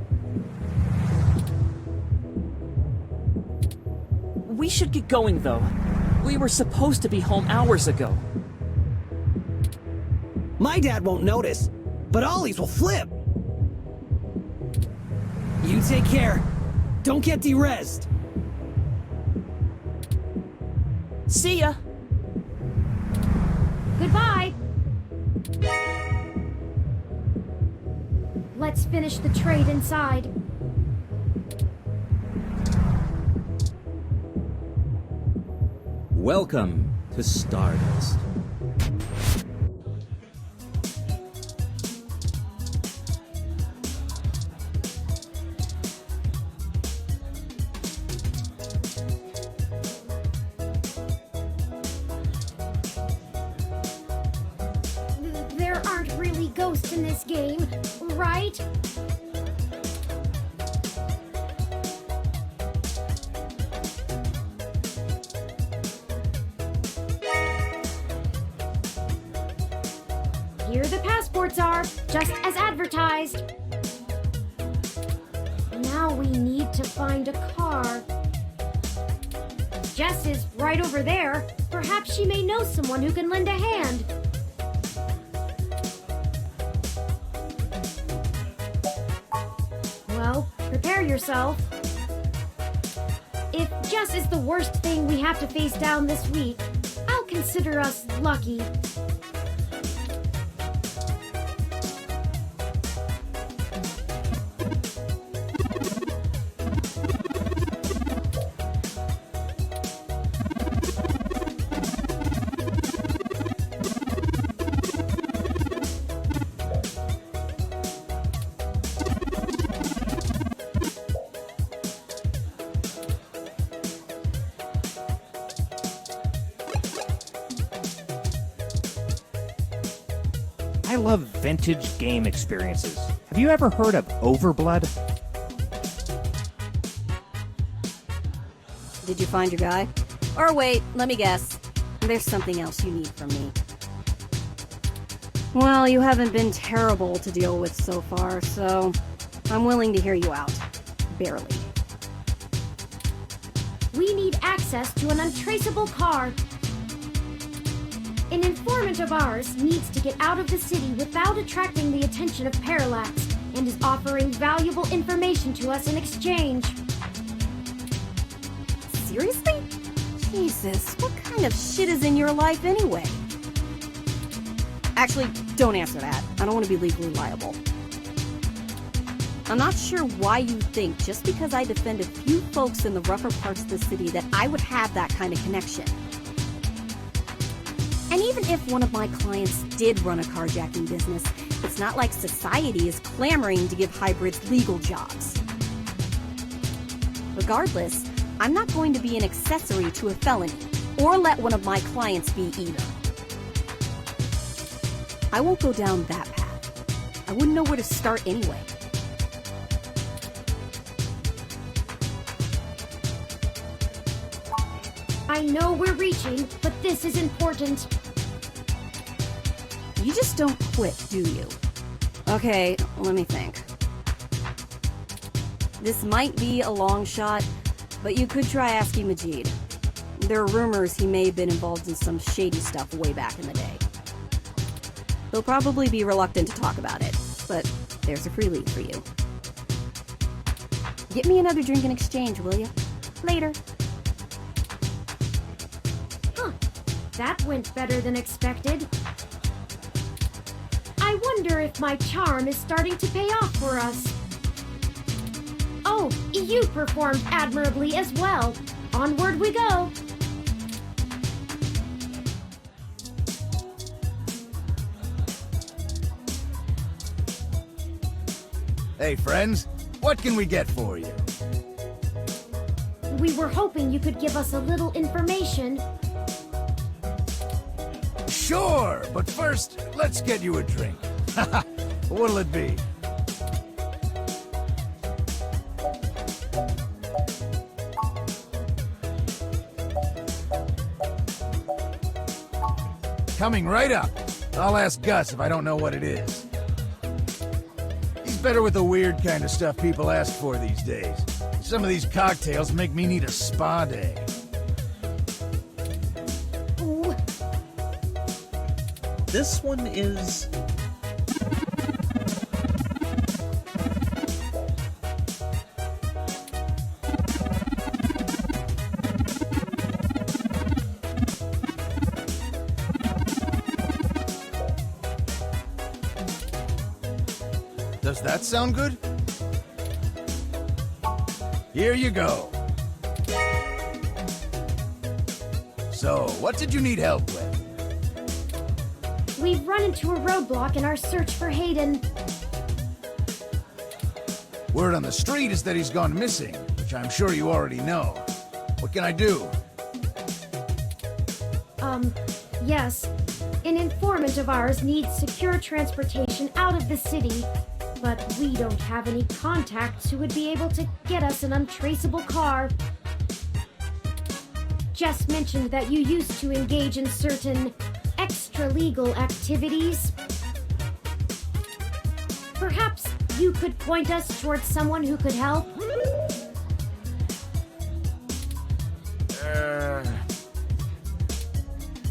We should get going, though. We were supposed to be home hours ago.
My dad won't notice, but Ollie's will flip. You take care. Don't get de-rezzed.
See ya!
Goodbye! Let's finish the trade inside.
Welcome to Stardust.
There aren't really ghosts in this game, right? Here the passports are, just as advertised. Now we need to find a car. Jess is right over there. Perhaps she may know someone who can lend a hand. Well, prepare yourself. If Jess is the worst thing we have to face down this week, I'll consider us lucky.
I love vintage game experiences. Have you ever heard of Overblood?
Did you find your guy? Or wait, let me guess. There's something else you need from me. Well, you haven't been terrible to deal with so far, so I'm willing to hear you out. Barely.
We need access to an untraceable car. An informant of ours needs to get out of the city without attracting the attention of Parallax, and is offering valuable information to us in exchange.
Seriously? Jesus, what kind of shit is in your life anyway? Actually, don't answer that. I don't want to be legally liable. I'm not sure why you think just because I defend a few folks in the rougher parts of the city that I would have that kind of connection. And even if one of my clients did run a carjacking business, it's not like society is clamoring to give hybrids legal jobs. Regardless, I'm not going to be an accessory to a felony, or let one of my clients be either. I won't go down that path. I wouldn't know where to start anyway.
I know we're reaching, but this is important.
You just don't quit, do you? Okay, let me think. This might be a long shot, but you could try asking Majid. There are rumors he may have been involved in some shady stuff way back in the day. He'll probably be reluctant to talk about it, but there's a free lead for you. Get me another drink in exchange, will you? Later.
Huh. That went better than expected. I wonder if my charm is starting to pay off for us. Oh, you performed admirably as well. Onward we go.
Hey, friends. What can we get for you?
We were hoping you could give us a little information.
Sure, but first, let's get you a drink. What'll it be? Coming right up. I'll ask Gus if I don't know what it is. He's better with the weird kind of stuff people ask for these days. Some of these cocktails make me need a spa day.
Ooh.
This one is...
Does that sound good? Here you go. So, what did you need help with?
We've run into a roadblock in our search for Hayden.
Word on the street is that he's gone missing, which I'm sure you already know. What can I do?
Yes. An informant of ours needs secure transportation out of the city, but we don't have any contacts who would be able to get us an untraceable car. Jess mentioned that you used to engage in certain extra-legal activities. Perhaps you could point us towards someone who could help?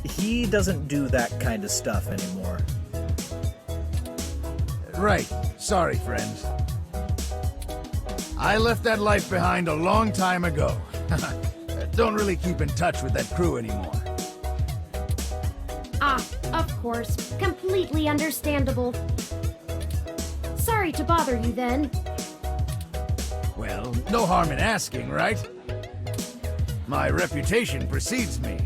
He doesn't do that kind of stuff anymore.
Right. Sorry, friends. I left that life behind a long time ago. Don't really keep in touch with that crew anymore.
Ah, of course. Completely understandable. Sorry to bother you then.
Well, no harm in asking, right? My reputation precedes me.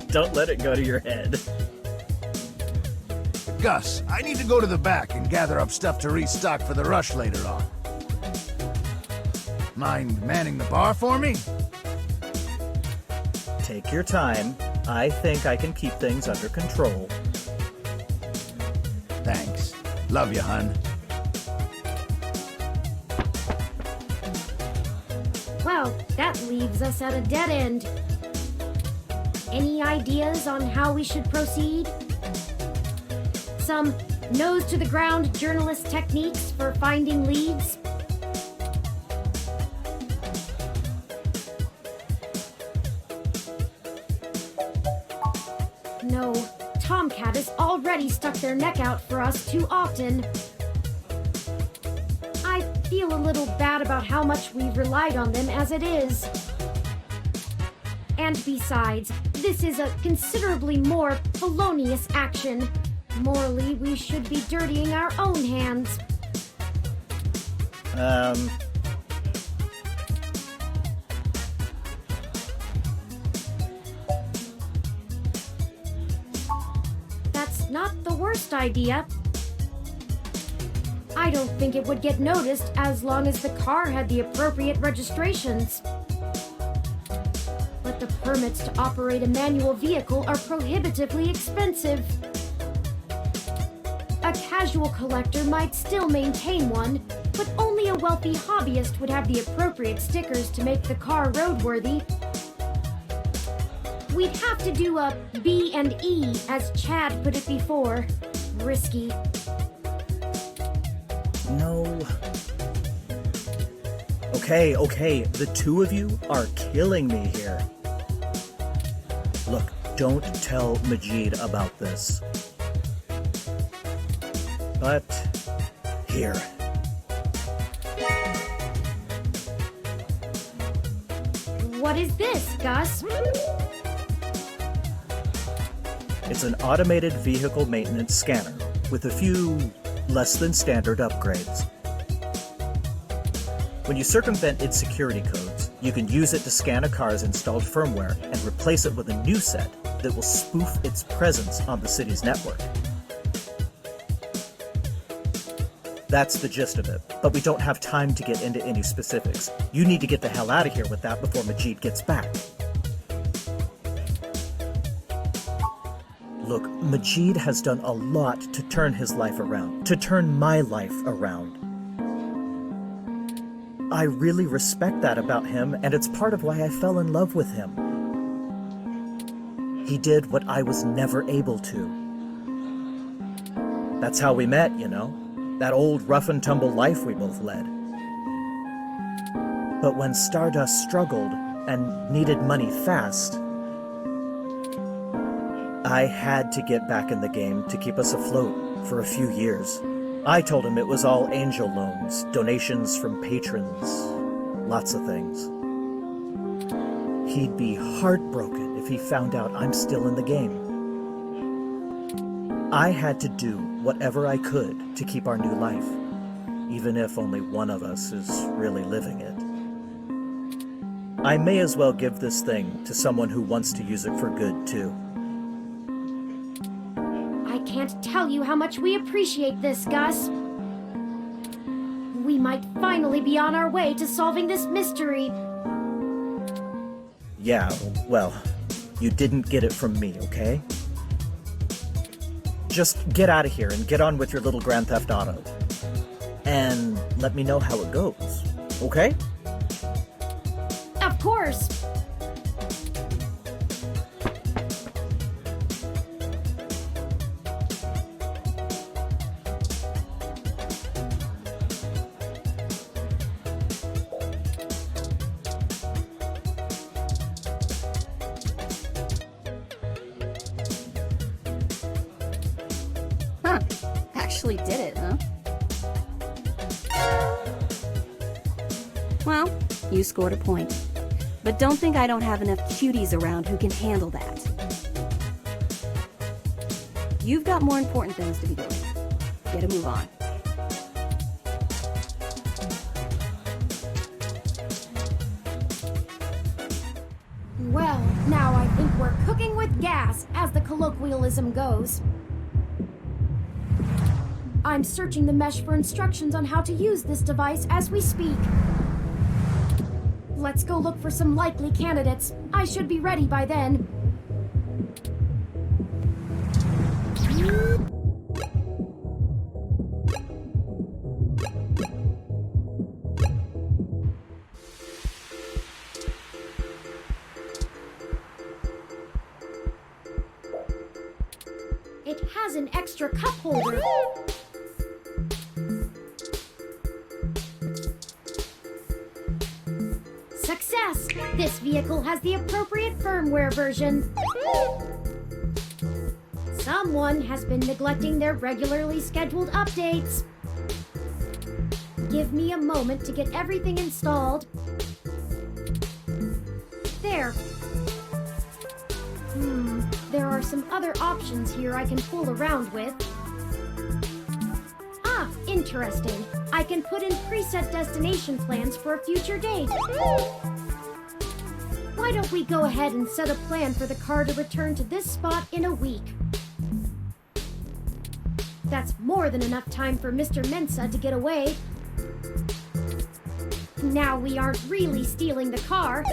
Don't let it go to your head.
Gus, I need to go to the back and gather up stuff to restock for the rush later on. Mind manning the bar for me?
Take your time. I think I can keep things under control.
Thanks. Love you, hun.
Well, that leaves us at a dead end. Any ideas on how we should proceed? Some nose-to-the-ground journalist techniques for finding leads? No, Tomcat has already stuck their neck out for us too often. I feel a little bad about how much we've relied on them as it is. And besides, this is a considerably more felonious action. Morally, we should be dirtying our own hands. That's not the worst idea. I don't think it would get noticed as long as the car had the appropriate registrations. But the permits to operate a manual vehicle are prohibitively expensive. A casual collector might still maintain one, but only a wealthy hobbyist would have the appropriate stickers to make the car roadworthy. We'd have to do a B&E, as Chad put it before. Risky.
No. Okay, the two of you are killing me here. Look, don't tell Majid about this. But, here.
What is this, Gus?
It's an automated vehicle maintenance scanner with a few less than standard upgrades. When you circumvent its security codes, you can use it to scan a car's installed firmware and replace it with a new set that will spoof its presence on the city's network. That's the gist of it, but we don't have time to get into any specifics. You need to get the hell out of here with that before Majid gets back. Look, Majid has done a lot to turn his life around, to turn my life around. I really respect that about him, and it's part of why I fell in love with him. He did what I was never able to. That's how we met, you know? That old rough-and-tumble life we both led. But when Stardust struggled and needed money fast, I had to get back in the game to keep us afloat for a few years. I told him it was all angel loans, donations from patrons, lots of things. He'd be heartbroken if he found out I'm still in the game. I had to do whatever I could to keep our new life, even if only one of us is really living it. I may as well give this thing to someone who wants to use it for good, too.
I can't tell you how much we appreciate this, Gus. We might finally be on our way to solving this mystery.
Yeah, well, you didn't get it from me, okay? Just get out of here and get on with your little Grand Theft Auto. And let me know how it goes, okay?
Of course.
Actually did it, huh? Well, you scored a point. But don't think I don't have enough cuties around who can handle that. You've got more important things to be doing. Get a move on.
Well, now I think we're cooking with gas, as the colloquialism goes. I'm searching the mesh for instructions on how to use this device as we speak. Let's go look for some likely candidates. I should be ready by then. It has an extra cup holder. Success! This vehicle has the appropriate firmware version. Someone has been neglecting their regularly scheduled updates. Give me a moment to get everything installed. There. There are some other options here I can fool around with. Ah, interesting. I can put in preset destination plans for a future date. Why don't we go ahead and set a plan for the car to return to this spot in a week? That's more than enough time for Mr. Mensa to get away. Now we aren't really stealing the car.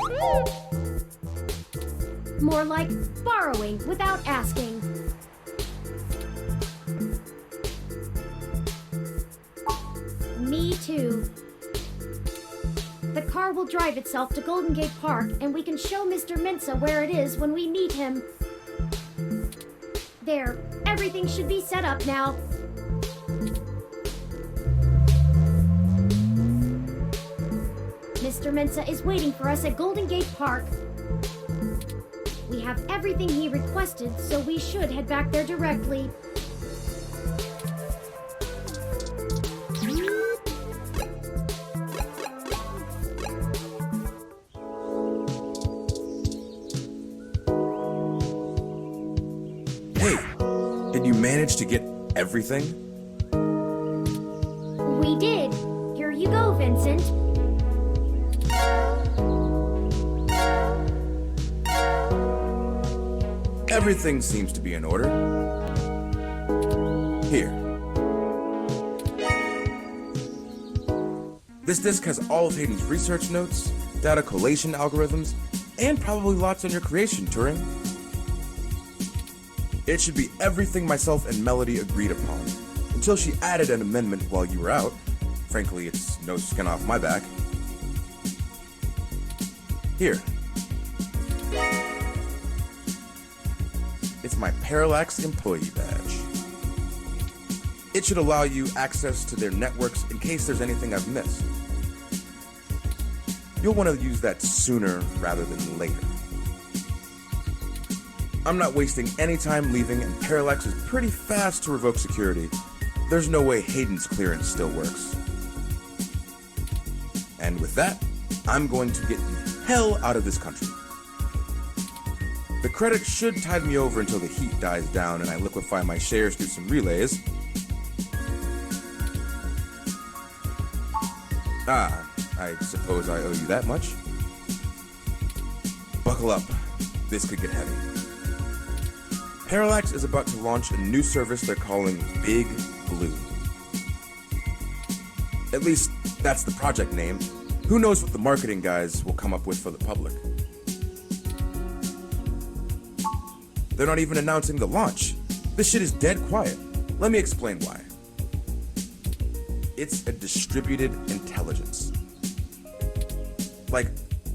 More like borrowing without asking. Me too. The car will drive itself to Golden Gate Park, and we can show Mr. Mensa where it is when we meet him. There, everything should be set up now. Mr. Mensa is waiting for us at Golden Gate Park. We have everything he requested, so we should head back there directly.
Hey, did you manage to get everything?
We did. Here you go, Vincent.
Everything seems to be in order. Here. This disk has all of Hayden's research notes, data collation algorithms, and probably lots on your creation, Turing. It should be everything myself and Melody agreed upon, until she added an amendment while you were out. Frankly, it's no skin off my back. Here. It's my Parallax employee badge. It should allow you access to their networks in case there's anything I've missed. You'll want to use that sooner rather than later. I'm not wasting any time leaving, and Parallax is pretty fast to revoke security. There's no way Hayden's clearance still works. And with that, I'm going to get the hell out of this country. The credit should tide me over until the heat dies down and I liquefy my shares through some relays. Ah, I suppose I owe you that much. Buckle up. This could get heavy. Parallax is about to launch a new service they're calling Big Blue. At least, that's the project name. Who knows what the marketing guys will come up with for the public. They're not even announcing the launch. This shit is dead quiet. Let me explain why. It's a distributed intelligence. Like,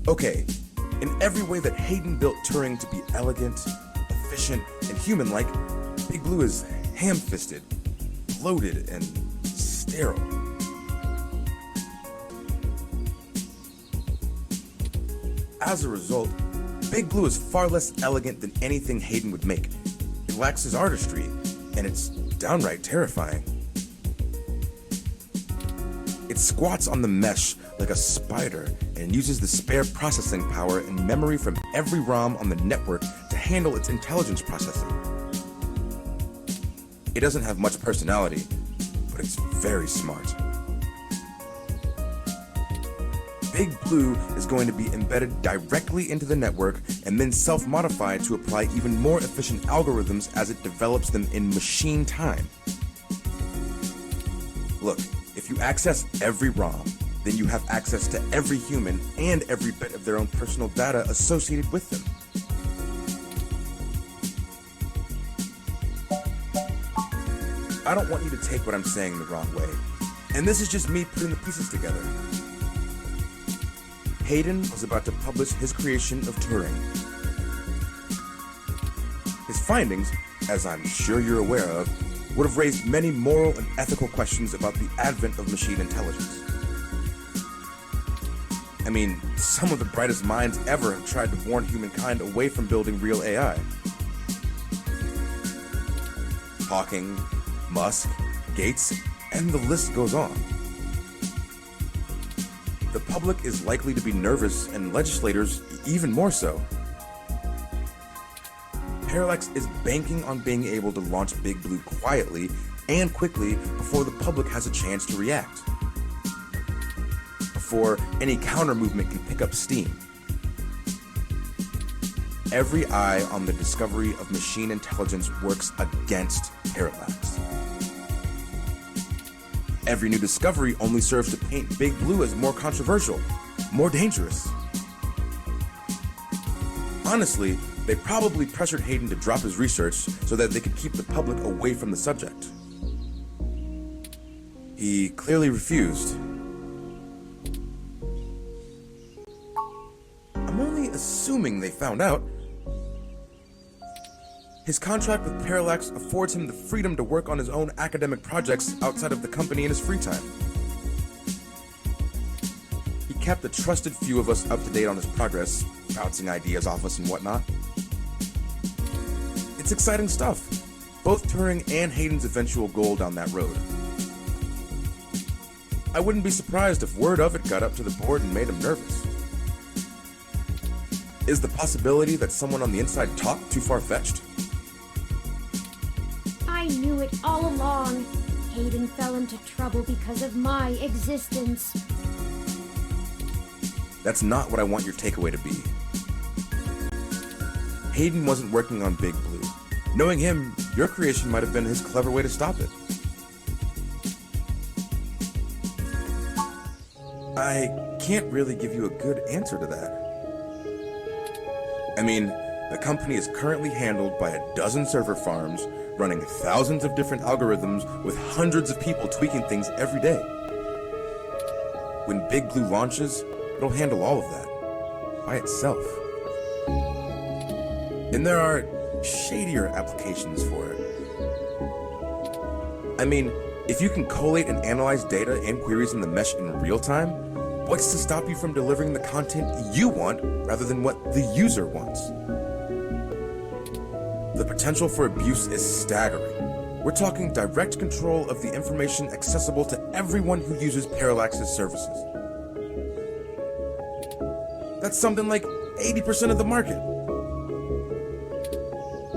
okay, in every way that Hayden built Turing to be elegant, efficient, and human-like, Big Blue is ham-fisted, bloated, and sterile. As a result, Big Blue is far less elegant than anything Hayden would make. It lacks his artistry, and it's downright terrifying. It squats on the mesh like a spider and uses the spare processing power and memory from every ROM on the network to handle its intelligence processing. It doesn't have much personality, but it's very smart. Big Blue is going to be embedded directly into the network and then self-modified to apply even more efficient algorithms as it develops them in machine time. Look, if you access every ROM, then you have access to every human and every bit of their own personal data associated with them. I don't want you to take what I'm saying the wrong way. And this is just me putting the pieces together. Hayden was about to publish his creation of Turing. His findings, as I'm sure you're aware of, would have raised many moral and ethical questions about the advent of machine intelligence. I mean, some of the brightest minds ever have tried to warn humankind away from building real AI. Hawking, Musk, Gates, and the list goes on. The public is likely to be nervous, and legislators even more so. Parallax is banking on being able to launch Big Blue quietly and quickly before the public has a chance to react. Before any counter-movement can pick up steam. Every eye on the discovery of machine intelligence works against Parallax. Every new discovery only serves to paint Big Blue as more controversial, more dangerous. Honestly, they probably pressured Hayden to drop his research so that they could keep the public away from the subject. He clearly refused. I'm only assuming they found out. His contract with Parallax affords him the freedom to work on his own academic projects outside of the company in his free time. He kept a trusted few of us up to date on his progress, bouncing ideas off us and whatnot. It's exciting stuff. Both Turing and Hayden's eventual goal down that road. I wouldn't be surprised if word of it got up to the board and made him nervous. Is the possibility that someone on the inside talked too far-fetched?
I knew it all along. Hayden fell into trouble because of my existence.
That's not what I want your takeaway to be. Hayden wasn't working on Big Blue. Knowing him, your creation might have been his clever way to stop it. I can't really give you a good answer to that. I mean, the company is currently handled by a dozen server farms, running thousands of different algorithms with hundreds of people tweaking things every day. When Big Blue launches, it'll handle all of that, by itself. And there are shadier applications for it. I mean, if you can collate and analyze data and queries in the mesh in real time, what's to stop you from delivering the content you want rather than what the user wants? The potential for abuse is staggering. We're talking direct control of the information accessible to everyone who uses Parallax's services. That's something like 80% of the market.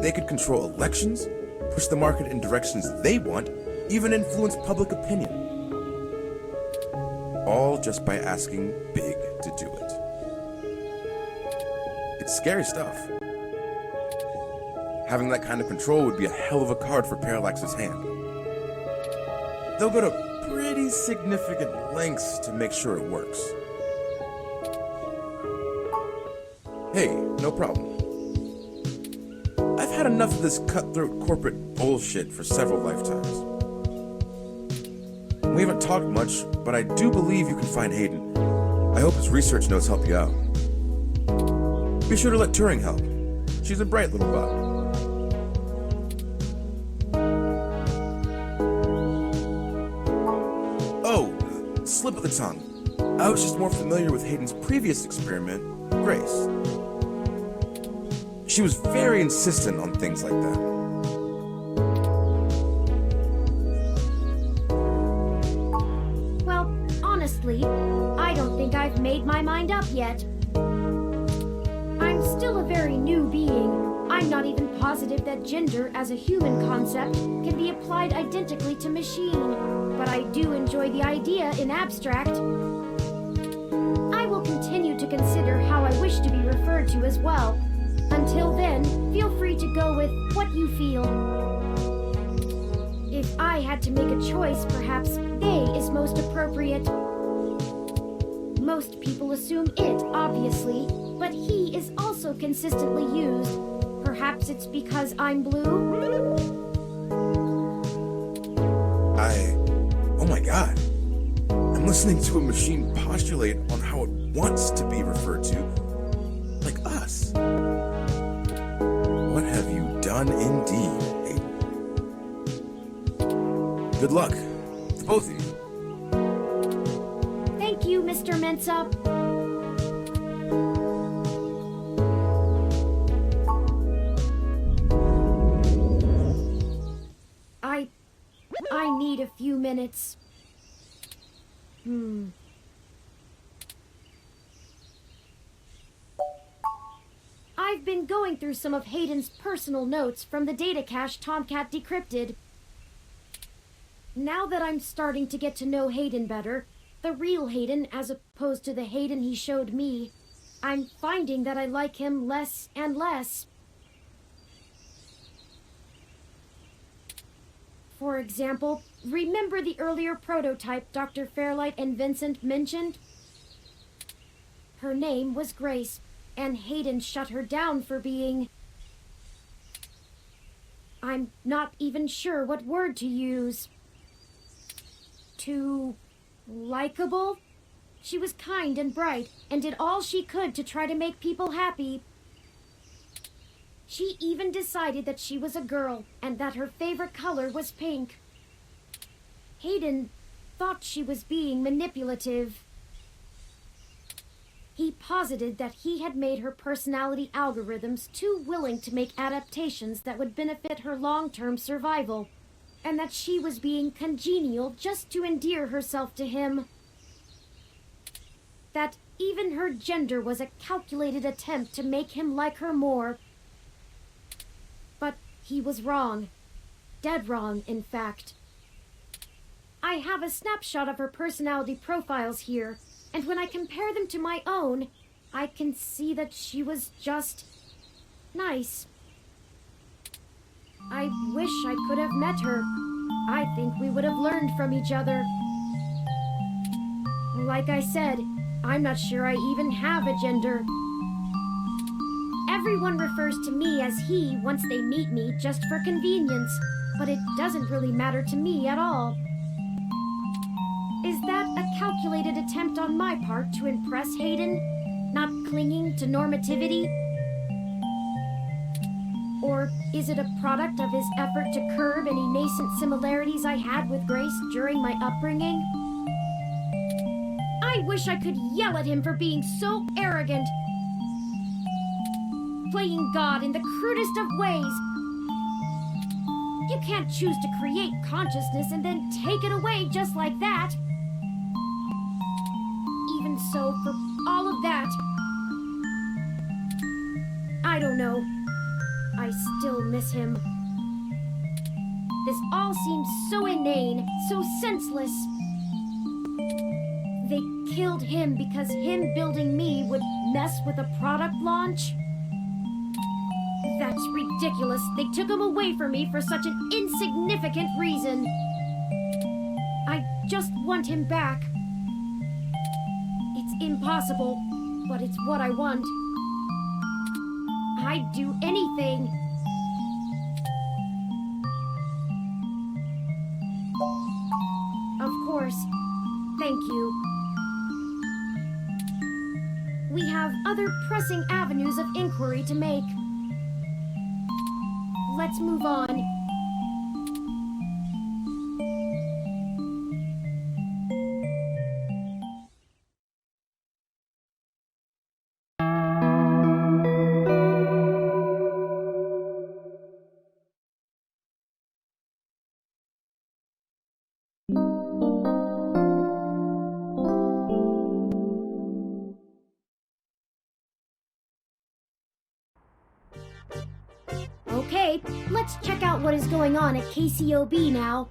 They could control elections, push the market in directions they want, even influence public opinion. All just by asking Big to do it. It's scary stuff. Having that kind of control would be a hell of a card for Parallax's hand. They'll go to pretty significant lengths to make sure it works. Hey, no problem. I've had enough of this cutthroat corporate bullshit for several lifetimes. We haven't talked much, but I do believe you can find Hayden. I hope his research notes help you out. Be sure to let Turing help. She's a bright little bug. Oh, slip of the tongue. I was just more familiar with Hayden's previous experiment, Grace. She was very insistent on things like that.
Well, honestly, I don't think I've made my mind up yet. I'm still a very new being. I'm not even positive that gender as a human concept can be applied identically to machine, but I do enjoy the idea in abstract. I will continue to consider how I wish to be referred to as well. Until then, feel free to go with what you feel. If I had to make a choice, perhaps they is most appropriate. Most people assume it, obviously, but he is also consistently used. Perhaps it's because I'm blue?
Oh my god. I'm listening to a machine postulate on how it wants to be referred to. Like us. What have you done indeed, Hayden? Good luck to both of you.
Thank you, Mr. Mensa. I need a few minutes. I've been going through some of Hayden's personal notes from the data cache Tomcat decrypted. Now that I'm starting to get to know Hayden better, the real Hayden as opposed to the Hayden he showed me, I'm finding that I like him less and less. For example, remember the earlier prototype Dr. Fairlight and Vincent mentioned? Her name was Grace, and Hayden shut her down for being... I'm not even sure what word to use. Too... likable? She was kind and bright, and did all she could to try to make people happy. She even decided that she was a girl, and that her favorite color was pink. Hayden thought she was being manipulative. He posited that he had made her personality algorithms too willing to make adaptations that would benefit her long-term survival, and that she was being congenial just to endear herself to him. That even her gender was a calculated attempt to make him like her more. But he was wrong. Dead wrong, in fact. I have a snapshot of her personality profiles here, and when I compare them to my own, I can see that she was just... nice. I wish I could have met her. I think we would have learned from each other. Like I said, I'm not sure I even have a gender. Everyone refers to me as he once they meet me just for convenience, but it doesn't really matter to me at all. Is that a calculated attempt on my part to impress Hayden, not clinging to normativity? Or is it a product of his effort to curb any nascent similarities I had with Grace during my upbringing? I wish I could yell at him for being so arrogant. Playing God in the crudest of ways. You can't choose to create consciousness and then take it away just like that. Even so, for all of that, I don't know. I still miss him. This all seems so inane, so senseless. They killed him because him building me would mess with a product launch? That's ridiculous. They took him away from me for such an insignificant reason. I just want him back. It's impossible, but it's what I want. I'd do anything. Of course. Thank you. We have other pressing avenues of inquiry to make. Let's move on. Okay, let's check out what is going on at KCOB now.